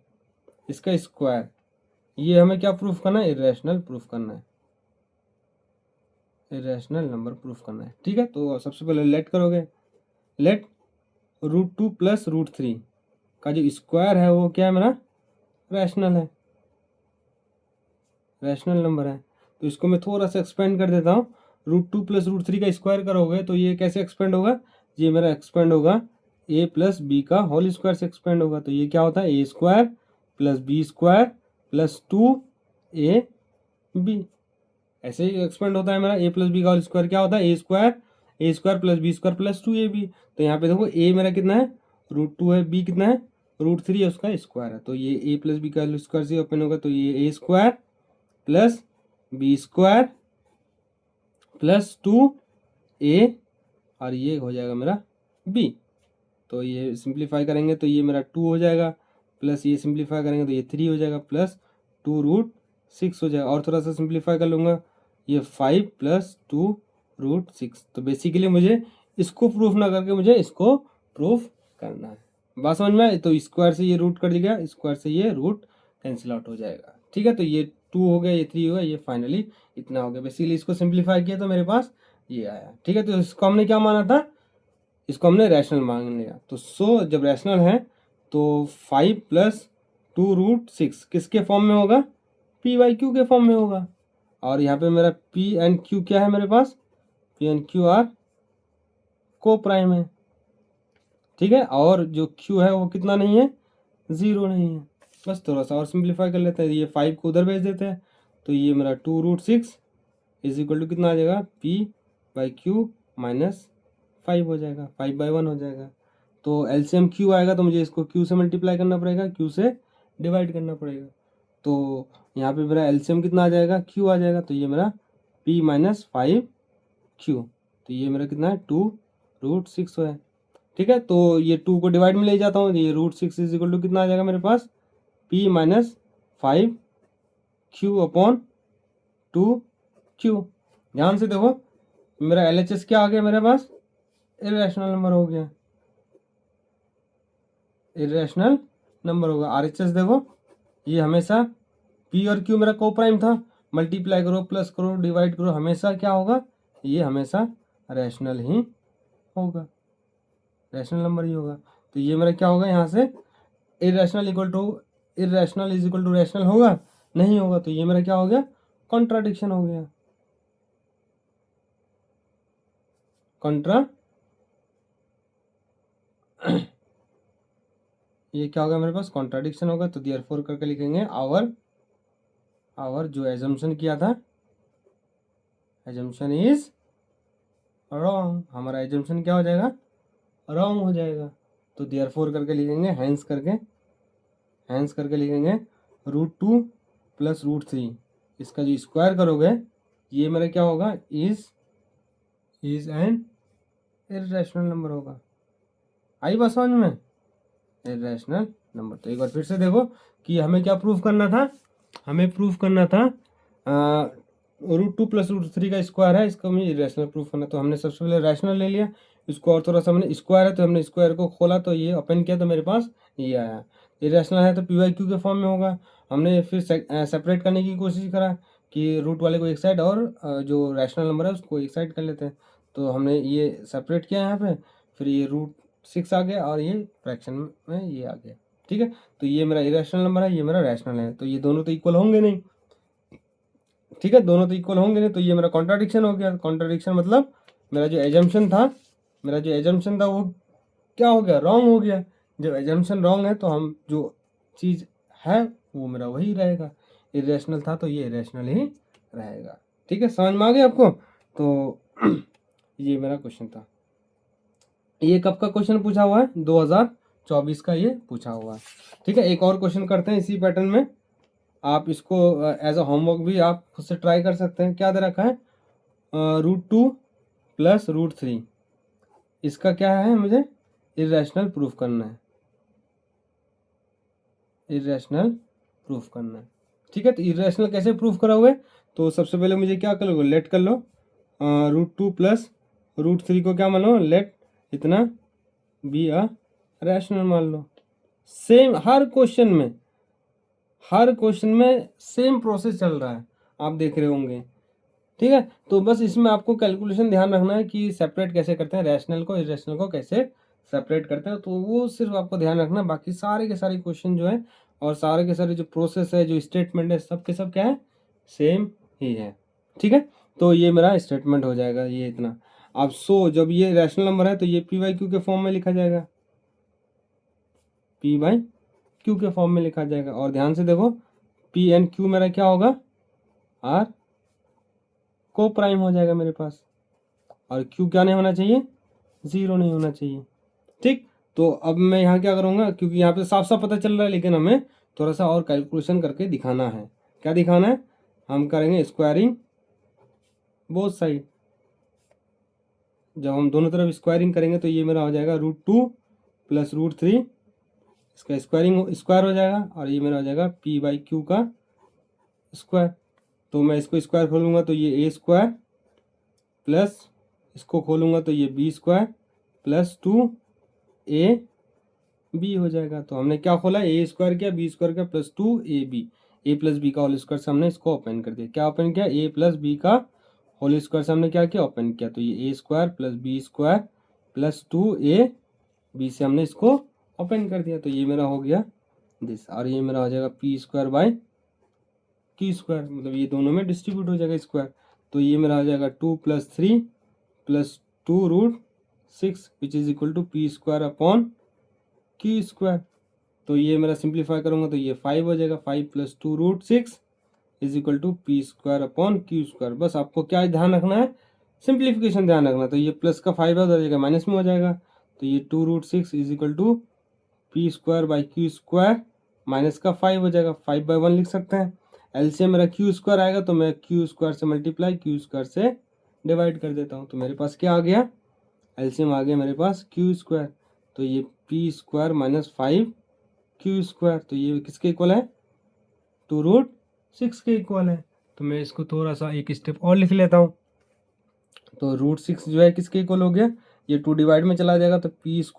इसका स्क्वायर। ये हमें क्या प्रूफ करना है, इरेशनल प्रूफ करना है, इरेशनल नंबर प्रूफ करना है। ठीक है, तो सबसे पहले लेट करोगे, लेट √2 प्लस √3 का जो स्क्वायर है वो क्या है मेरा, रैशनल है, रैशनल नंबर है। तो इसको मैं थोड़ा सा एक्सपेंड कर देता हूँ। √2 प्लस √3 का स्क्वायर करोगे तो ये कैसे एक्सपेंड होगा, ये मेरा एक्सपेंड होगा a प्लस बी का होल स्क्वायर से एक्सपेंड होगा। तो ये क्या होता है, a² plus b² plus 2ab, ऐसे ही एक्सपेंड होता है मेरा। a प्लस बी का होल स्क्वायर क्या होता है, a² plus b² plus 2ab। तो यहाँ पे देखो a मेरा कितना है, √2 है, b कितना है, √3 है, उसका स्क्वायर है। तो ये a प्लस बी का होल स्क्वायर से ओपन होगा, तो ये a² plus b² plus 2a और ये हो जाएगा मेरा b। तो ये सिंप्लीफाई करेंगे तो ये मेरा 2 हो जाएगा, प्लस ये सिंप्लीफाई करेंगे तो ये 3 हो जाएगा, प्लस 2√6 हो जाएगा। और थोड़ा सा सिंप्लीफाई कर लूँगा, ये 5 प्लस 2√6। तो बेसिकली मुझे इसको प्रूफ ना करके मुझे इसको प्रूफ करना है। बात समझ में आए, तो स्क्वायर से ये रूट कर दिया, स्क्वायर से ये रूट कैंसिल आउट हो जाएगा। ठीक है, तो ये 2 हो गया, ये 3 हो गया, ये फाइनली इतना हो गया। बेसिकली इसको सिंप्लीफाई किया तो मेरे पास ये आया। ठीक है, तो इसको हमने क्या माना था, इसको हमने रैशनल मान लिया। तो जब रैशनल है तो 5 प्लस 2√6 किसके फॉर्म में होगा, p/q के फॉर्म में होगा। और यहाँ पे मेरा p एंड q क्या है मेरे पास, p एंड q आर को प्राइम है। ठीक है, और जो q है वो कितना नहीं है, 0 नहीं है। बस थोड़ा सा और सिंप्लीफाई कर लेते हैं, ये 5 को उधर भेज देते हैं, तो ये मेरा 2√6 इज इक्वल टू कितना आ जाएगा, p/q माइनस 5 हो जाएगा, 5/1 हो जाएगा। तो एलसीएम q आएगा तो मुझे इसको q से मल्टीप्लाई करना पड़ेगा, q से डिवाइड करना पड़ेगा। तो यहाँ पे मेरा एलसीएम कितना आ जाएगा, q आ जाएगा। तो ये मेरा p माइनस 5q, तो ये मेरा कितना है, 2√6 है। ठीक है, तो ये 2 को डिवाइड में ले जाता हूँ, ये √6 इज इक्वल टू कितना आ जाएगा मेरे पास, p minus 5q upon 2q। ध्यान से देखो मेरा LHS क्या आ गया मेरे पास, इरेशनल नंबर हो गया, इरेशनल नंबर होगा। RHS देखो ये हमेशा p और q मेरा को प्राइम था, मल्टीप्लाई करो, प्लस करो, डिवाइड करो, हमेशा क्या होगा, ये हमेशा रैशनल ही होगा, रैशनल नंबर ही होगा। तो ये मेरा क्या होगा, यहाँ से irrational is equal to rational होगा, नहीं होगा। तो ये मेरा क्या हो गया, कॉन्ट्राडिक्शन हो गया, ये क्या होगा मेरे पास, कॉन्ट्राडिक्शन होगा। तो देयरफॉर करके लिखेंगे आवर जो एजम्पशन किया था, एजम्पशन इज रॉन्ग, हमारा एजम्पशन क्या हो जाएगा, रॉन्ग हो जाएगा। तो देयरफॉर करके लिखेंगे, हैंस करके लिखेंगे √2 प्लस √3 इसका जो स्क्वायर करोगे ये मेरा क्या होगा, इज एन इरेशनल नंबर होगा। आई बात समझ में, इरेशनल नंबर। तो एक बार फिर से देखो कि हमें क्या प्रूफ करना था, हमें प्रूफ करना था √2 प्लस √3 का स्क्वायर है, इसको हमें इरेशनल प्रूफ करना। तो हमने सबसे पहले रैशनल ले लिया, इसको और थोड़ा सा हमने स्क्वायर है तो हमने स्क्वायर को खोला तो ये ओपन किया तो मेरे पास ये आया। इरेशनल है तो p/q के फॉर्म में होगा। हमने फिर सेपरेट करने की कोशिश करा कि रूट वाले को एक साइड और जो रैशनल नंबर है उसको एक साइड कर लेते हैं। तो हमने ये सेपरेट किया यहाँ पे, फिर ये 6 आ गया और ये फ्रैक्शन में ये आ गया। ठीक है, तो ये मेरा इरेशनल नंबर है, ये मेरा रैशनल है, तो ये दोनों तो इक्वल होंगे नहीं। ठीक है, दोनों तो इक्वल होंगे नहीं, तो ये मेरा कॉन्ट्राडिक्शन हो गया। कॉन्ट्राडिक्शन मतलब मेरा जो एजम्पशन था वो क्या हो गया, रॉन्ग हो गया। जब एजम्पशन रॉन्ग है तो हम जो चीज़ है वो मेरा वही रहेगा। इरेशनल था तो ये इरेशनल ही रहेगा। ठीक है, समझ में आ गया आपको? तो ये मेरा क्वेश्चन था। ये कब का क्वेश्चन पूछा हुआ है? 2024 का ये पूछा हुआ है। ठीक है, एक और क्वेश्चन करते हैं इसी पैटर्न में। आप इसको एज अ होमवर्क भी आप खुद से ट्राई कर सकते हैं। क्या दे रखा है? √2 + √3। इसका क्या है? मुझे इरेशनल प्रूफ करना है। इरेशनल प्रूफ करना है। ठीक है, तो इरेशनल कैसे प्रूफ करोगे? तो सबसे पहले मुझे क्या कर लो, लेट कर लो √2 + √3 को क्या मान लो, लेट इतना बी अ रैशनल मान लो। सेम हर क्वेश्चन में सेम प्रोसेस चल रहा है, आप देख रहे होंगे। ठीक है, तो बस इसमें आपको कैलकुलेशन ध्यान रखना है कि सेपरेट कैसे करते हैं, रैशनल को इरेशनल को कैसे सेपरेट करते हैं, तो वो सिर्फ आपको ध्यान रखना। बाकी सारे के सारे क्वेश्चन जो है और सारे के सारे जो प्रोसेस है, जो स्टेटमेंट है, सब के सब क्या है, सेम ही है। ठीक है, तो ये मेरा स्टेटमेंट हो जाएगा ये इतना। अब जब ये रैशनल नंबर है तो ये p/q के फॉर्म में लिखा जाएगा, p/q के फॉर्म में लिखा जाएगा। और ध्यान से देखो, p एंड q मेरा क्या होगा, r को प्राइम हो जाएगा मेरे पास, और q क्या नहीं होना चाहिए, 0 नहीं होना चाहिए। ठीक, तो अब मैं यहाँ क्या करूँगा, क्योंकि यहाँ पे साफ साफ पता चल रहा है, लेकिन हमें थोड़ा सा और कैलकुलेशन करके दिखाना है। क्या दिखाना है? हम करेंगे स्क्वायरिंग बोथ साइड। जब हम दोनों तरफ स्क्वायरिंग करेंगे तो ये मेरा हो जाएगा √2 + √3, इसका स्क्वायर हो जाएगा, और ये मेरा हो जाएगा p/q का स्क्वायर। तो मैं इसको स्क्वायर खोलूँगा तो ये a² प्लस इसको खोलूँगा तो ये b² + 2ab हो जाएगा। तो हमने क्या खोला, a² किया, b² किया, + 2ab, a + b का होल स्क्वायर से हमने इसको ओपन कर दिया। क्या ओपन किया? a + b का होल स्क्वायर से हमने क्या किया, ओपन किया। तो ये a² + b² + 2ab से हमने इसको ओपन कर दिया। तो ये मेरा हो गया दिस, और ये मेरा हो जाएगा p² q², मतलब ये दोनों में डिस्ट्रीब्यूट हो जाएगा स्क्वायर। तो ये मेरा हो जाएगा 2 + 3 + 2√6 विच is equal to p² q²। तो ये मेरा सिंप्लीफाई करूँगा तो ये 5 हो जाएगा, 5 + 2√6 is equal to p² q²। बस आपको क्या ध्यान रखना है, सिंप्लीफिकेशन ध्यान रखना। तो ये प्लस का 5 है, उधर जाएगा माइनस में हो जाएगा। तो ये 2√6 is equal to p² minus का 5 हो जाएगा, 5/1 लिख सकते हैं। एलसीएम मेरा q² आएगा, तो मैं q² से मल्टीप्लाई q² से डिवाइड कर देता हूँ। तो मेरे पास क्या आ गया, एलसीएम आ गया मेरे पास q²। तो ये p² - 5 q², तो ये किसके इक्वल है, 2√6 के इक्वल है। तो मैं इसको थोड़ा सा एक स्टेप और लिख लेता हूँ। तो √6 जो है किसके इक्वल हो गया, ये 2 डिवाइड में चला जाएगा, तो p² -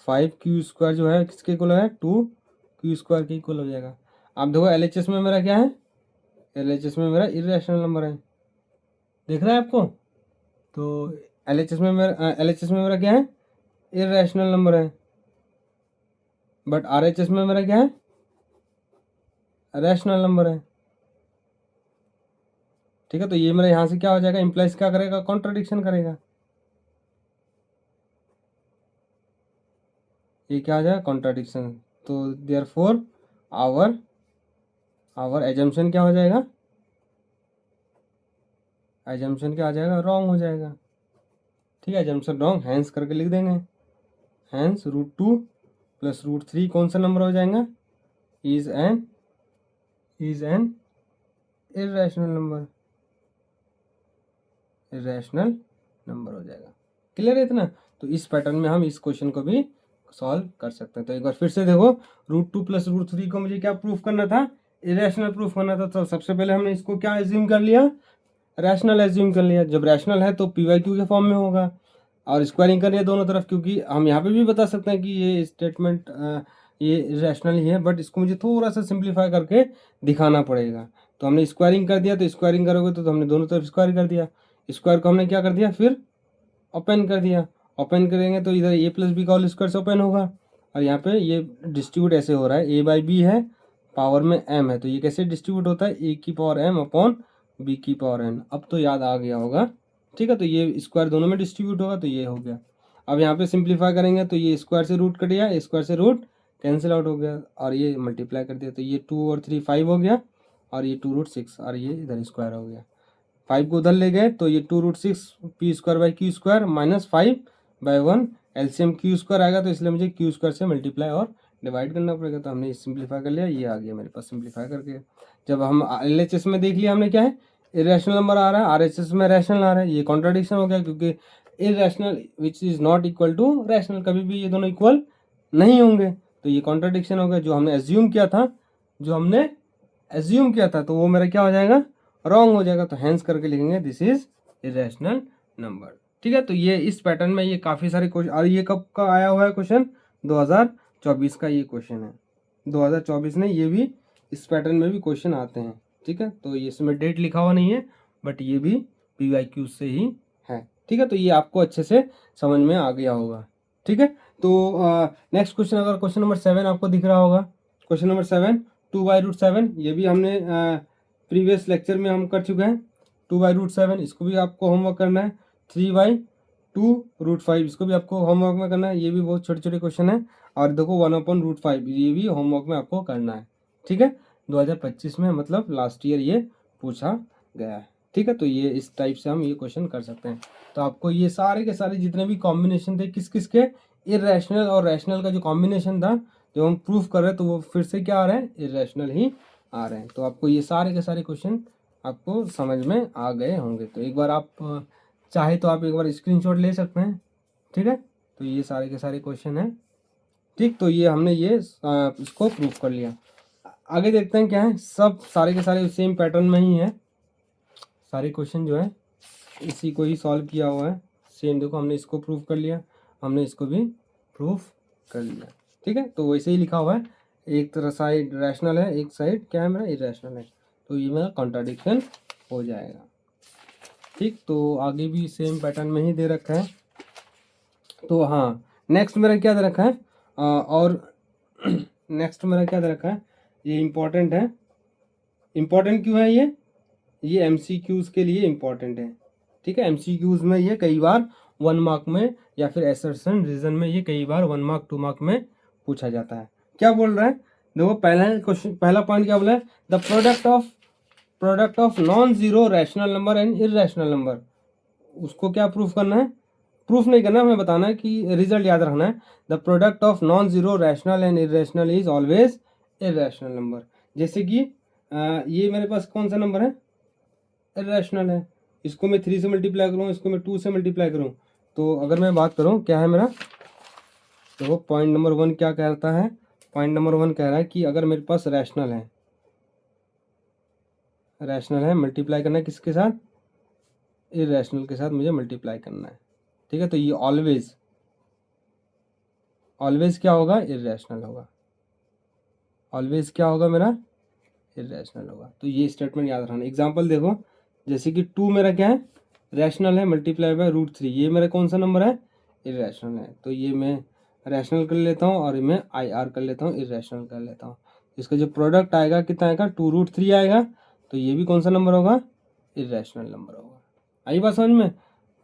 5 q² जो है किसके इक्वल है, 2 q² के इक्वल हो जाएगा। अब देखो LHS में मेरा क्या है, LHS में मेरा इरेशनल नंबर है, देख रहा है आपको? तो LHS में मेरा क्या है, इरेशनल नंबर है। बट RHS में मेरा क्या है, रैशनल नंबर है। ठीक है, तो ये मेरा यहाँ से क्या हो जाएगा, इम्प्लाइज क्या करेगा, कॉन्ट्राडिक्शन करेगा। ये क्या आ जाएगा, कॉन्ट्राडिक्शन। तो देयरफॉर आवर एजम्पशन क्या हो जाएगा, एजम्पशन क्या आ जाएगा, रॉन्ग हो जाएगा। ठीक है, एजम्पशन रॉन्ग, हैंस करके लिख देंगे। हैंस √2 + √3 कौन सा नंबर हो जाएगा, is an irrational number, irrational number हो जाएगा। क्लियर है इतना? तो इस पैटर्न में हम इस क्वेश्चन को भी सॉल्व कर सकते हैं। तो एक बार फिर से देखो, √2 + √3 को मुझे क्या प्रूफ करना था, इरेशनल प्रूफ करना था। तो सबसे पहले हमने इसको क्या एज्यूम कर लिया, रैशनल एज्यूम कर लिया। जब रैशनल है तो p/q के फॉर्म में होगा, और स्क्वायरिंग करनी है दोनों तरफ, क्योंकि हम यहाँ पे भी बता सकते हैं कि ये स्टेटमेंट ये रैशनल ही है, बट इसको मुझे थोड़ा सा सिंप्लीफाई करके दिखाना पड़ेगा। तो हमने स्क्वायरिंग कर दिया, तो स्क्वायरिंग करोगे तो हमने दोनों तरफ स्क्वायर कर दिया, स्क्वायर को हमने क्या कर दिया, फिर ओपन कर दिया, ओपन करेंगे तो इधर ए प्लस बी का होल स्क्वायर से ओपन होगा, और यहाँ पे ये डिस्ट्रीब्यूट ऐसे हो रहा है, ए बाई बी है, पावर में एम है, तो ये कैसे डिस्ट्रीब्यूट होता है, ए की पावर एम अपॉन बी की पावर एन। अब तो याद आ गया होगा, ठीक है। तो ये स्क्वायर दोनों में डिस्ट्रीब्यूट होगा, तो ये हो गया। अब यहाँ पे सिंप्लीफाई करेंगे तो ये स्क्वायर से रूट कट गया, स्क्वायर से रूट कैंसिल आउट हो गया, और ये मल्टीप्लाई कर दिया, तो ये 2 और 3 5 हो गया, और ये 2√6, और ये इधर स्क्वायर हो गया। 5 को उधर ले गए तो ये 2√6 P square by Q square minus 5/1 LCM Q square आएगा, तो इसलिए मुझे क्यू स्क्वायर से मल्टीप्लाई और डिवाइड करना पड़ेगा। तो हमने सिंप्लीफाई कर लिया, ये आ गया मेरे पास सिंप्लीफाई करके। जब हम एलएचएस में देख लिया हमने क्या है, इरेशनल नंबर आ रहा है, आरएचएस में रैशनल आ रहा है, ये कॉन्ट्राडिक्शन हो गया, क्योंकि irrational which is not equal to rational, कभी भी ये दोनों इक्वल नहीं होंगे, तो ये कॉन्ट्राडिक्शन हो गया। जो हमने एज्यूम किया था, तो वो मेरा क्या हो जाएगा, रॉन्ग हो जाएगा, तो हैंस करके लिखेंगे दिस इज इरेशनल नंबर, ठीक है। तो ये इस पैटर्न में ये काफ़ी सारे क्वेश्चन, और ये कब का आया हुआ है क्वेश्चन, 2024 का ये क्वेश्चन है, 2024 में ये भी इस पैटर्न में भी क्वेश्चन आते हैं, ठीक है। तो ये इसमें डेट लिखा हुआ नहीं है, बट ये भी PYQ से ही है, ठीक है। तो ये आपको अच्छे से समझ में आ गया होगा, ठीक है। तो नेक्स्ट क्वेश्चन, अगर क्वेश्चन नंबर 7 आपको दिख रहा होगा, क्वेश्चन नंबर 7 2/√7, ये भी हमने प्रीवियस लेक्चर में हम कर चुके हैं। 2/√7 इसको भी आपको होमवर्क करना है। 3/2√5 इसको भी आपको होमवर्क में करना है। ये भी बहुत छोटे छोटे क्वेश्चन है। और देखो 1/√5 ये भी होमवर्क में आपको करना है, ठीक है। 2025 में मतलब लास्ट ईयर ये पूछा गया है, ठीक है। तो ये इस टाइप से हम ये क्वेश्चन कर सकते हैं। तो आपको ये सारे के सारे जितने भी कॉम्बिनेशन थे किस किस के, इरेशनल और रैशनल का जो कॉम्बिनेशन था, जो हम प्रूफ कर रहे हैं, तो वो फिर से क्या आ रहा है, इरेशनल ही आ रहे हैं। तो आपको ये सारे के सारे क्वेश्चन आपको समझ में आ गए होंगे। तो एक बार आप चाहे तो आप एक बार स्क्रीनशॉट ले सकते हैं, ठीक है। तो ये सारे के सारे क्वेश्चन हैं, ठीक। तो ये हमने ये इसको प्रूफ कर लिया। आगे देखते हैं क्या है, सब सारे के सारे सेम पैटर्न में ही है, सारे क्वेश्चन जो है इसी को ही सॉल्व किया हुआ है सेम। देखो हमने इसको प्रूफ कर लिया, हमने इसको भी प्रूफ कर लिया, ठीक है। तो वैसे ही लिखा हुआ है, एक तरह साइड रैशनल है, एक साइड क्या है मेरा इरेशनल है, तो ये मेरा कॉन्ट्राडिक्शन हो जाएगा, ठीक। तो आगे भी सेम पैटर्न में ही दे रखा है। तो हाँ, नेक्स्ट मेरा क्या दे रखा है, और नेक्स्ट मेरा क्या दे रखा है, ये इम्पोर्टेंट है। इम्पोर्टेंट क्यों है ये MCQs के लिए इम्पोर्टेंट है, ठीक है। MCQs में ये कई बार 1 मार्क में या फिर असर्शन रीजन में ये कई बार 1 मार्क 2 मार्क में पूछा जाता है। क्या बोल रहा है, देखो पहला क्वेश्चन, पहला पॉइंट क्या बोला है, the product of non zero rational number and irrational number. उसको क्या प्रूफ करना है, प्रूफ नहीं करना, हमें बताना है कि रिजल्ट याद रखना है। The product of non zero rational and irrational is always irrational number. जैसे कि ये मेरे पास कौन सा नंबर है, इररेशनल है, इसको मैं 3 से मल्टीप्लाई करूँ, इसको मैं 2 से मल्टीप्लाई करूँ, तो अगर मैं बात करूँ क्या है मेरा, तो पॉइंट नंबर 1 क्या कहता है, पॉइंट नंबर 1 कह रहा है कि अगर मेरे पास रैशनल है मल्टीप्लाई करना है किसके साथ, इररेशनल के साथ मुझे मल्टीप्लाई करना है, ठीक है। तो ये ऑलवेज क्या होगा, इररेशनल होगा, ऑलवेज क्या होगा मेरा, इररेशनल होगा। तो ये स्टेटमेंट याद रखना। एग्जांपल देखो, जैसे कि 2 मेरा क्या है, रैशनल है, मल्टीप्लाई बाय √3, ये मेरा कौन सा नंबर है, इररेशनल है। तो ये मैं रैशनल कर लेता हूँ और मैं IR कर लेता हूँ, इररेशनल कर लेता हूँ। इसका जो प्रोडक्ट आएगा कितना आएगा, 2√3 आएगा, तो ये भी कौन सा नंबर होगा, इररेशनल नंबर होगा। आई बात समझ में,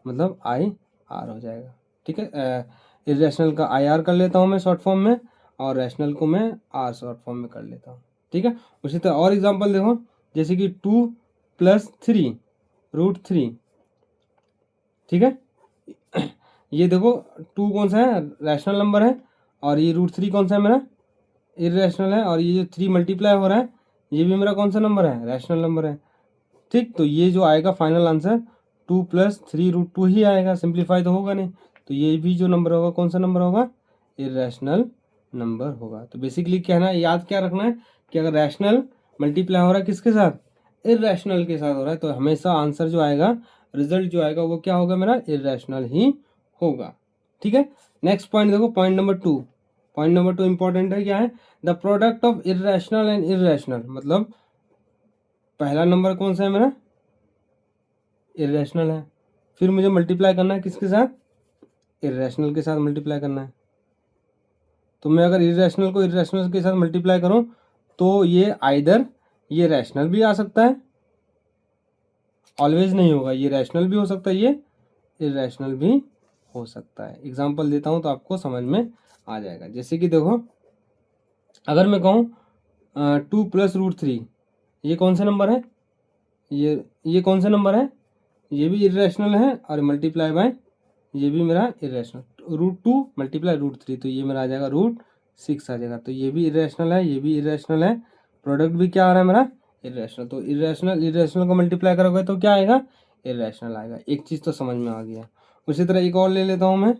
मतलब IR हो जाएगा, ठीक है। इररेशनल का IR कर लेता हूँ मैं शॉर्ट फॉर्म में, और रैशनल को मैं R शॉर्ट फॉर्म में कर लेता हूँ, ठीक है। उसी तरह और एग्जांपल देखो, जैसे कि 2 + 3√3, ठीक है। ये देखो 2 कौन सा है, रैशनल नंबर है, और ये √3 कौन सा है मेरा, इररेशनल है, और ये जो 3 मल्टीप्लाई हो रहा है ये भी मेरा कौन सा नंबर है, रैशनल नंबर है, ठीक। तो ये जो आएगा फाइनल आंसर 2 + 3√2 ही आएगा, सिंप्लीफाई तो होगा नहीं। तो ये भी जो नंबर होगा कौन सा नंबर होगा, इररेशनल नंबर होगा। तो बेसिकली क्या है ना, याद क्या रखना है कि अगर रैशनल मल्टीप्लाई हो रहा है किसके साथ, इररेशनल के साथ हो रहा है, तो हमेशा आंसर जो आएगा, रिजल्ट जो आएगा वो क्या होगा मेरा, इररेशनल ही होगा, ठीक है। नेक्स्ट पॉइंट देखो, point number 2, point number 2 important है, क्या है, the product of irrational and irrational, मतलब पहला नंबर कौन सा है मेरा, इररेशनल है, फिर मुझे मल्टीप्लाई करना है किसके साथ, इरेशनल के साथ मल्टीप्लाई करना है। तो मैं अगर इरेशनल को इरेशनल के साथ मल्टीप्लाई करूं तो ये आइदर ये रैशनल भी आ सकता है, ऑलवेज नहीं होगा, ये रैशनल भी हो सकता है, ये इरेशनल भी हो सकता है। एग्जांपल देता हूं तो आपको समझ में आ जाएगा। जैसे कि देखो, अगर मैं कहूँ 2 प्लस रूट 3, ये कौन सा नंबर है, ये कौन सा नंबर है, ये भी इरेशनल है, और मल्टीप्लाई बाय ये भी मेरा इरेशनल, रूट 2 मल्टीप्लाई रूट 3, तो ये मेरा आ जाएगा रूट 6 आ जाएगा। तो ये भी इरेशनल है, ये भी इरेशनल है, प्रोडक्ट भी क्या आ रहा है मेरा, इरेशनल। तो इरेशनल इरेशनल को मल्टीप्लाई करोगे तो क्या आएगा, इरेशनल आएगा। एक चीज़ तो समझ में आ गया। उसी तरह एक और ले लेता हूँ मैं,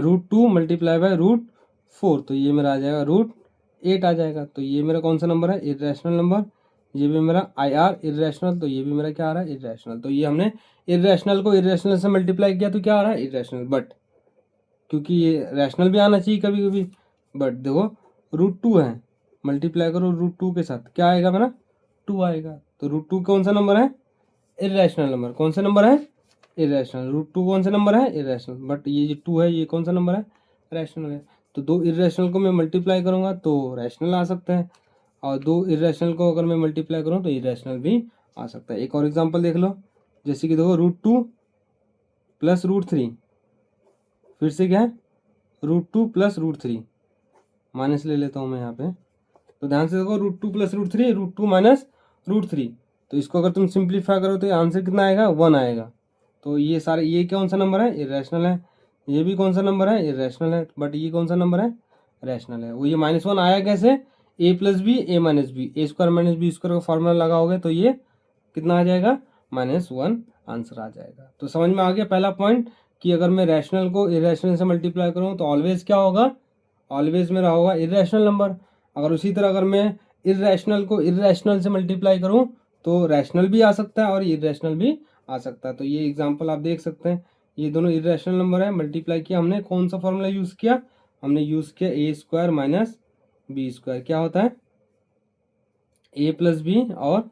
रूट 2 मल्टीप्लाई बाय रूट 4, तो ये मेरा आ जाएगा रूट 8 आ जाएगा। तो ये मेरा कौन सा नंबर है, इरेशनल नंबर। ये भी मेरा IR इरेशनल, तो ये भी मेरा क्या आ रहा है, इरेशनल। तो ये हमने इरेशनल को इरेशनल से मल्टीप्लाई किया तो क्या आ रहा है, इरेशनल। बट क्योंकि ये रैशनल भी आना चाहिए कभी कभी, बट देखो रूट 2 है, मल्टीप्लाई करो रूट 2 के साथ, क्या आएगा मेरा, 2 आएगा। तो रूट 2 कौन सा नंबर है, इरेशनल नंबर। कौन सा नंबर है, इरेशनल। रूट 2 कौन सा नंबर है, इरेशनल। बट ये जो 2 है ये कौन सा नंबर है, रैशनल है। तो दो इरेशनल को मैं मल्टीप्लाई करूंगा तो रैशनल आ सकता है, और दो इरेशनल को अगर मैं मल्टीप्लाई करूँ तो इरेशनल भी आ सकता है। एक और एग्जांपल देख लो, जैसे कि देखो रूट 2 प्लस रूट 3, फिर से क्या है, रूट 2 प्लस रूट 3, माइनस ले लेता हूँ मैं यहाँ पे। तो ध्यान से देखो, root 2 plus root 3, root 2 minus root 3, तो इसको अगर तुम सिंप्लीफाई करो तो आंसर कितना आएगा, 1 आएगा। तो ये सारे, ये कौन सा नंबर है, इरेशनल है। ये भी कौन सा नंबर है, इरेशनल है। बट ये कौन सा नंबर है, रैशनल है। वो ये -1 आया कैसे, ए प्लस बी ए माइनस बी, ए स्क्वायर माइनस बी स्क्वायर का फॉर्मूला लगाओगे तो ये कितना आ जाएगा, -1 आंसर आ जाएगा। तो समझ में आ गया पहला पॉइंट, कि अगर मैं रैशनल को इरेशनल से मल्टीप्लाई करूँ तो ऑलवेज क्या होगा, ऑलवेज मेरा होगा इरेशनल नंबर। अगर उसी तरह अगर मैं इरेशनल को इरेशनल से मल्टीप्लाई करूँ तो रैशनल भी आ सकता है और इरेशनल भी आ सकता है। तो ये एग्जांपल आप देख सकते हैं, ये दोनों इरेशनल नंबर है, मल्टीप्लाई किया हमने, कौन सा फॉर्मूला यूज़ किया, हमने यूज़ किया ए स्क्वायर माइनस बी स्क्वायर। क्या होता है, ए प्लस बी और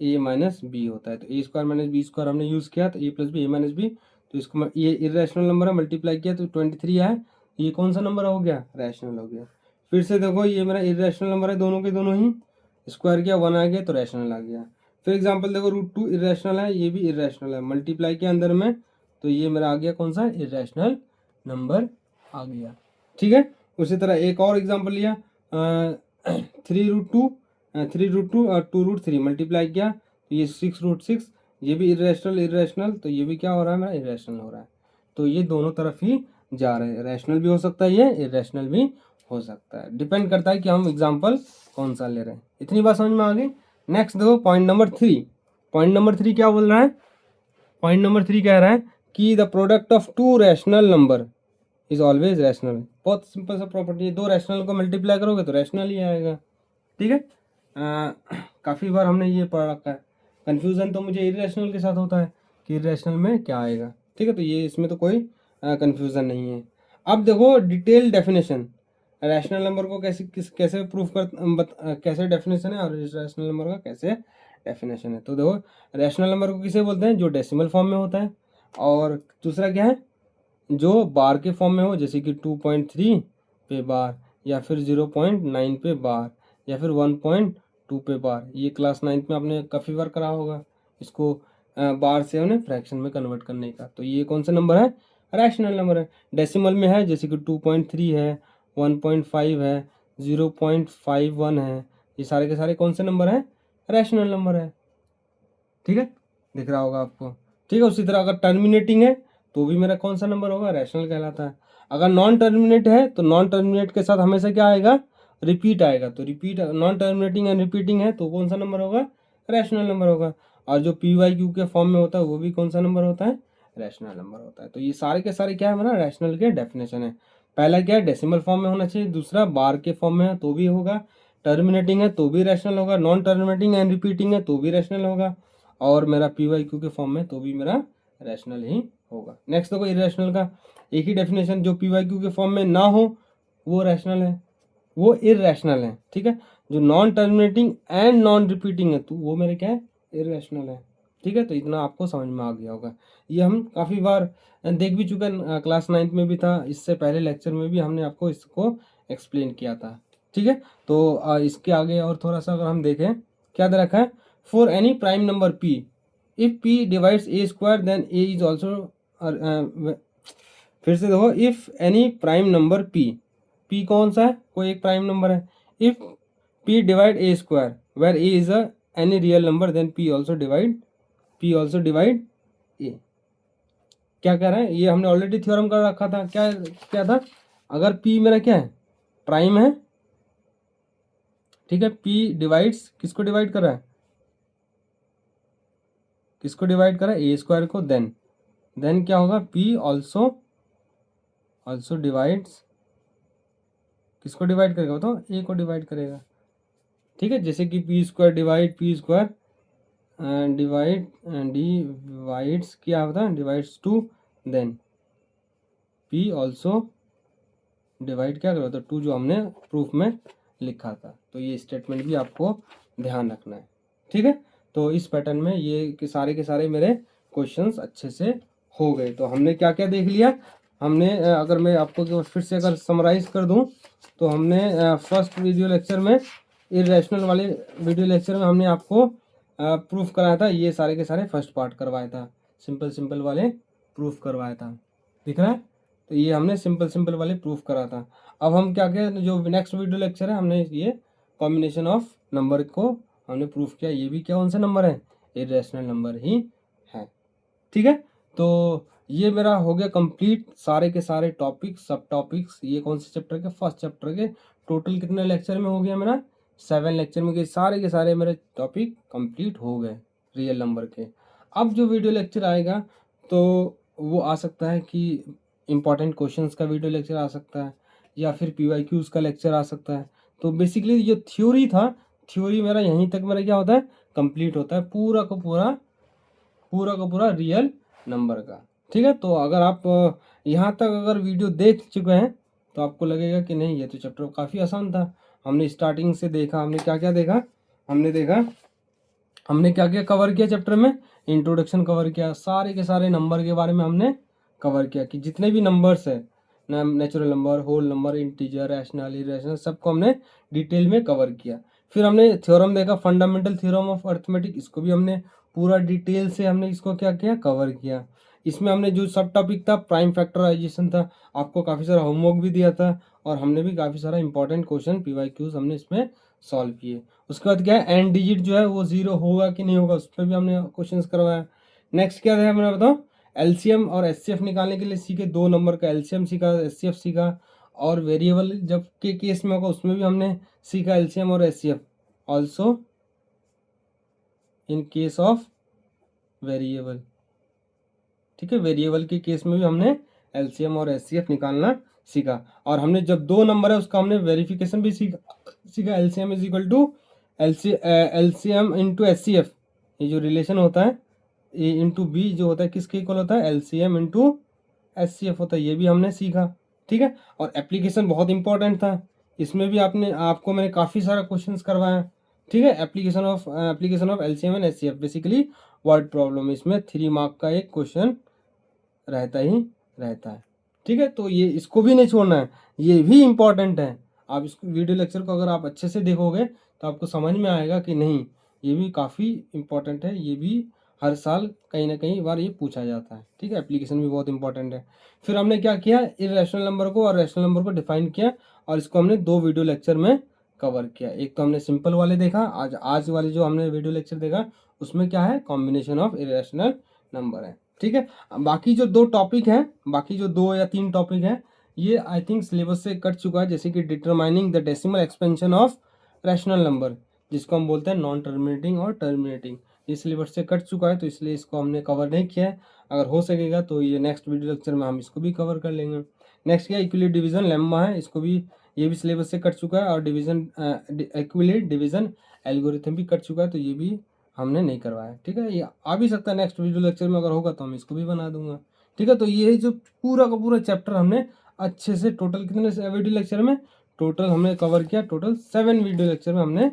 ए माइनस बी होता है। तो ए स्क्वायर माइनस बी स्क्वायर हमने यूज़ किया, तो ए प्लस बी ए माइनस बी, तो इसको ये इरेशनल नंबर है, मल्टीप्लाई किया तो 23 है। ये कौन सा नंबर हो गया, रैशनल हो गया। फिर से देखो, ये मेरा इरेशनल नंबर है, दोनों के दोनों ही, स्क्वायर किया 1 आ गया तो रैशनल आ गया। फिर एग्जांपल देखो, रूट 2 इरेशनल है, ये भी इरेशनल है, मल्टीप्लाई किया अंदर में तो ये मेरा आ गया कौन सा, इरेशनल नंबर आ गया। ठीक है। उसी तरह एक और एग्जांपल लिया, 3√2 और 2√3 मल्टीप्लाई किया तो ये 6√6, ये भी इरेशनल इरेशनल, तो ये भी क्या हो रहा है, मेरा इरेशनल हो रहा है। तो ये दोनों तरफ ही जा रहे हैं, रैशनल भी हो सकता है, ये इरेशनल भी हो सकता है, डिपेंड करता है कि हम एग्जाम्पल कौन सा ले रहे हैं। इतनी बात समझ में आ गई। नेक्स्ट देखो पॉइंट नंबर 3। पॉइंट नंबर 3 क्या बोल रहा है, पॉइंट नंबर 3 कह रहा है कि the product of to rational number is always rational. बहुत सिंपल सा प्रॉपर्टी है, दो रैशनल को मल्टीप्लाई करोगे तो रैशनल ही आएगा। ठीक है। काफ़ी बार हमने ये पढ़ रखा है, कन्फ्यूज़न तो मुझे इरेशनल के साथ होता है कि इरेशनल में क्या आएगा। ठीक है, तो ये इसमें तो कोई कन्फ्यूज़न नहीं है। अब देखो डिटेल डेफिनेशन, रैशनल नंबर को कैसे प्रूफ कैसे डेफिनेशन है, और रैशनल नंबर का कैसे डेफिनेशन है। तो देखो, रैशनल नंबर को किसे बोलते हैं, जो डेसिमल फॉर्म में होता है, और दूसरा क्या है, जो बार के फॉर्म में हो, जैसे कि 2.3 पे बार, या फिर 0.9 पे बार, या फिर 1.2 पे बार। ये क्लास 9th में आपने काफ़ी बार करा होगा इसको, बार से हमने फ्रैक्शन में कन्वर्ट करने का। तो ये कौन सा नंबर है, रैशनल नंबर है। डेसिमल में है, जैसे कि 2.3 है, 1.5 है, 0.51 है, ये सारे के सारे कौन से नंबर हैं, रैशनल नंबर है। ठीक है, दिख रहा होगा आपको। ठीक है। उसी तरह अगर टर्मिनेटिंग है तो भी मेरा कौन सा नंबर होगा, रैशनल कहलाता है। अगर नॉन टर्मिनेट है तो नॉन टर्मिनेट के साथ हमेशा क्या आएगा, रिपीट आएगा। तो repeat, non terminating and repeating है तो कौन सा नंबर होगा, रैशनल नंबर होगा। और जो PYQ के फॉर्म में होता है वो भी कौन सा नंबर होता है, रैशनल नंबर होता है। तो ये सारे के सारे क्या है मेरा, रैशनल के डेफिनेशन है। पहला क्या है, डेसिमल फॉर्म में होना चाहिए, दूसरा बार के फॉर्म में है तो भी होगा, टर्मिनेटिंग है तो भी रैशनल होगा, नॉन टर्मिनेटिंग एंड रिपीटिंग है तो भी रैशनल होगा, और मेरा PYQ के फॉर्म में तो भी मेरा रैशनल ही होगा। नेक्स्ट देखो, इरेशनल का एक ही डेफिनेशन, जो PYQ के फॉर्म में ना हो वो रैशनल है, वो इरेशनल है। ठीक है। जो non terminating and non repeating है तो वो मेरे क्या है, इरेशनल है। ठीक है, तो इतना आपको समझ में आ गया होगा। ये हम काफ़ी बार देख भी चुके हैं, क्लास 9th में भी था, इससे पहले लेक्चर में भी हमने आपको इसको एक्सप्लेन किया था। ठीक है, तो इसके आगे और थोड़ा सा अगर हम देखें, क्या दे रखा है, for any prime number p, if p divides a square then a is also, फिर से देखो, if any prime number p कौन सा है, कोई एक प्राइम नंबर है, if p divide a square where a is any real number then p also divide a। क्या कह रहा है, ये हमने ऑलरेडी थ्योरम कर रखा था, क्या क्या था, अगर p मेरा क्या है, प्राइम है, ठीक है, p डिवाइड्स किसको डिवाइड कर रहा है, किसको डिवाइड कर रहा है, a स्क्वायर को, देन क्या होगा, p ऑल्सो डिवाइड्स, किसको डिवाइड करेगा बताओ, a को डिवाइड करेगा। ठीक है, जैसे कि p स्क्वायर डिवाइड्स क्या होता है, divides 2, then p also divide क्या करो, तो 2 जो हमने प्रूफ में लिखा था। तो ये स्टेटमेंट भी आपको ध्यान रखना है। ठीक है, तो इस पैटर्न में ये के सारे मेरे क्वेश्चंस अच्छे से हो गए। तो हमने क्या क्या देख लिया, हमने अगर मैं आपको फिर से अगर समराइज कर दूं, तो हमने फर्स्ट वीडियो लेक्चर में, इरेशनल वाले वीडियो लेक्चर में हमने आपको प्रूफ कराया था, ये सारे के सारे फर्स्ट पार्ट करवाया था, सिंपल वाले प्रूफ करवाया था, दिख रहा है। तो ये हमने सिंपल वाले प्रूफ करा था। अब हम क्या क्या, जो नेक्स्ट वीडियो लेक्चर है, हमने ये कॉम्बिनेशन ऑफ नंबर को हमने प्रूफ किया, ये भी क्या कौन सा नंबर है, इरेशनल नंबर ही है। ठीक है, तो ये मेरा हो गया कंप्लीट, सारे के सारे टॉपिक सब टॉपिक्स, ये कौन से चैप्टर के, फर्स्ट चैप्टर के। टोटल कितने लेक्चर में हो गया मेरा, 7 लेक्चर में, सारे के सारे मेरे टॉपिक कंप्लीट हो गए रियल नंबर के। अब जो वीडियो लेक्चर आएगा, तो वो आ सकता है कि इम्पॉर्टेंट क्वेश्चंस का वीडियो लेक्चर आ सकता है, या फिर PYQs का लेक्चर आ सकता है। तो बेसिकली जो थ्योरी था, थ्योरी मेरा यहीं तक मेरा क्या होता है, कंप्लीट होता है, पूरा का पूरा रियल नंबर का। ठीक है, तो अगर आप यहाँ तक अगर वीडियो देख चुके हैं, तो आपको लगेगा कि नहीं, ये तो चैप्टर काफ़ी आसान था। हमने स्टार्टिंग से देखा, हमने क्या क्या देखा, हमने क्या क्या कवर किया चैप्टर में, इंट्रोडक्शन कवर किया, सारे के सारे नंबर के बारे में हमने कवर किया, कि जितने भी नंबर्स है, natural number, whole number, integer, rational, irrational, सबको हमने डिटेल में कवर किया। फिर हमने थ्योरम देखा, फंडामेंटल थ्योरम ऑफ अर्थमेटिक, इसको भी हमने पूरा डिटेल से हमने इसको क्या किया, कवर किया। इसमें हमने जो सब टॉपिक था, प्राइम फैक्टराइजेशन था, आपको काफ़ी सारा होमवर्क भी दिया था, और हमने भी काफ़ी सारा इंपॉर्टेंट क्वेश्चन PYQs हमने इसमें सॉल्व किए। उसके बाद क्या है, एंड डिजिट जो है वो 0 होगा कि नहीं होगा, उस पर भी हमने क्वेश्चन करवाया। नेक्स्ट क्या था, मैंने बताओ, LCM और SCF निकालने के लिए सीखे, 2 नंबर का LCM सीखा, SCF सीखा, और वेरिएबल जब के केस में होगा उसमें भी हमने सीखा LCM और SCF, also in case of variable. ठीक है, वेरिएबल के केस में भी हमने LCM और SCF निकालना सीखा। और हमने जब 2 नंबर है उसका हमने वेरिफिकेशन भी सीखा, LCM is equal to LCM into SCF, ये जो रिलेशन होता है, A इंटू B जो होता है किसके इक्वल होता है, LCM इंटू SCF होता है, ये भी हमने सीखा। ठीक है, और एप्लीकेशन बहुत इंपॉर्टेंट था, इसमें भी आपको मैंने काफ़ी सारा क्वेश्चंस करवाया। ठीक है, application of LCM and SCF, basically word problem, इसमें 3 मार्क का एक क्वेश्चन रहता है। ठीक है, तो ये इसको भी नहीं छोड़ना है, ये भी इम्पॉर्टेंट है। आप इस वीडियो लेक्चर को अगर आप अच्छे से देखोगे, तो आपको समझ में आएगा कि नहीं, ये भी काफ़ी इम्पॉर्टेंट है, ये भी हर साल कहीं ना कहीं बार ये पूछा जाता है। ठीक है, एप्लीकेशन भी बहुत इंपॉर्टेंट है। फिर हमने क्या किया, इरेशनल नंबर को और रैशनल नंबर को डिफाइन किया, और इसको हमने 2 वीडियो लेक्चर में कवर किया। एक तो हमने सिंपल वाले देखा, आज वाले जो हमने वीडियो लेक्चर देखा, उसमें क्या है, कॉम्बिनेशन ऑफ इरेशनल नंबर है। ठीक है, बाकी जो 2 टॉपिक हैं, बाकी जो 2 या 3 टॉपिक हैं, ये आई थिंक सिलेबस से कट चुका है, जैसे कि determining the decimal expansion of rational number, जिसको हम बोलते हैं नॉन टर्मिनेटिंग और टर्मिनेटिंग, ये सिलेबस से कट चुका है, तो इसलिए इसको हमने कवर नहीं किया है। अगर हो सकेगा तो ये नेक्स्ट वीडियो लेक्चर में हम इसको भी कवर कर लेंगे। नेक्स्ट क्या, इक्विलेट डिवीजन लेम्मा है, इसको भी, ये भी सिलेबस से कट चुका है, और इक्विलेट डिवीजन एल्गोरिथम भी कट चुका है, तो ये भी हमने नहीं करवाया। ठीक है, ये आ भी सकता है नेक्स्ट वीडियो लेक्चर में, अगर होगा तो हम इसको भी बना दूंगा। ठीक है, तो ये जो पूरा का पूरा चैप्टर हमने अच्छे से, टोटल कितने वीडियो लेक्चर में टोटल हमने कवर किया, टोटल 7 वीडियो लेक्चर में हमने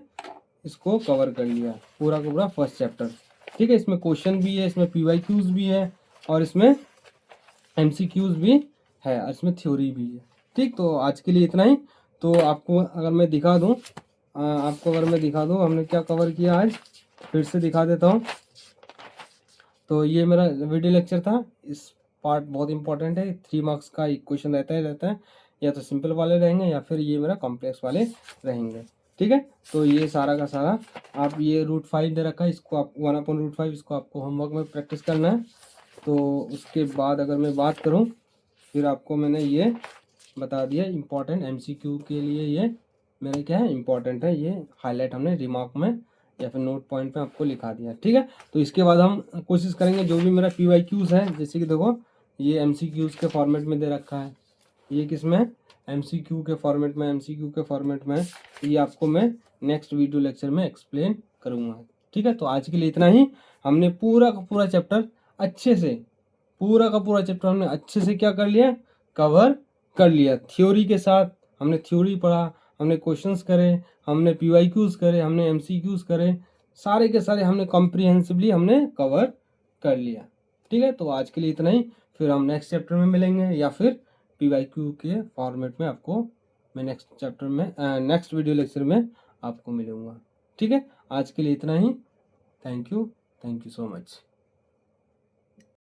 इसको कवर कर लिया, पूरा का पूरा फर्स्ट चैप्टर। ठीक है, इसमें क्वेश्चन भी है, इसमें PYQs भी है और इसमें MCQs भी है और इसमें थ्योरी भी है। ठीक, तो आज के लिए इतना ही। तो आपको अगर मैं दिखा दूँ हमने क्या कवर किया आज, फिर से दिखा देता हूँ। तो ये मेरा वीडियो लेक्चर था। इस पार्ट बहुत इंपॉर्टेंट है, 3 मार्क्स का एक क्वेश्चन रहता है, या तो सिंपल वाले रहेंगे या फिर ये मेरा कॉम्प्लेक्स वाले रहेंगे। ठीक है, तो ये सारा का सारा आप ये √5 दे रखा है, इसको आप 1/√5 इसको आपको होमवर्क में प्रैक्टिस करना है। तो उसके बाद अगर मैं बात करूँ, फिर आपको मैंने ये बता दिया इम्पॉर्टेंट MCQ के लिए, ये मेरे क्या है इम्पॉर्टेंट है, ये हाईलाइट हमने रिमार्क में या फिर नोट पॉइंट पे आपको लिखा दिया। ठीक है, तो इसके बाद हम कोशिश करेंगे जो भी मेरा PYQs है, जैसे कि देखो ये MCQs के फॉर्मेट में दे रखा है, ये किस में MCQ के फॉर्मेट में तो ये आपको मैं नेक्स्ट वीडियो लेक्चर में एक्सप्लेन करूँगा। ठीक है, तो आज के लिए इतना ही। हमने पूरा का पूरा चैप्टर अच्छे से क्या कर लिया, कवर कर लिया। थ्योरी के साथ हमने थ्योरी पढ़ा, हमने क्वेश्चंस करे, हमने PYQs करे, हमने MCQs करे, सारे के सारे हमने कॉम्प्रिहेंसिवली हमने कवर कर लिया। ठीक है, तो आज के लिए इतना ही। फिर हम नेक्स्ट चैप्टर में मिलेंगे या फिर PYQ के फॉर्मेट में आपको मैं नेक्स्ट वीडियो लेक्चर में आपको मिलूँगा। ठीक है, आज के लिए इतना ही। Thank you so much.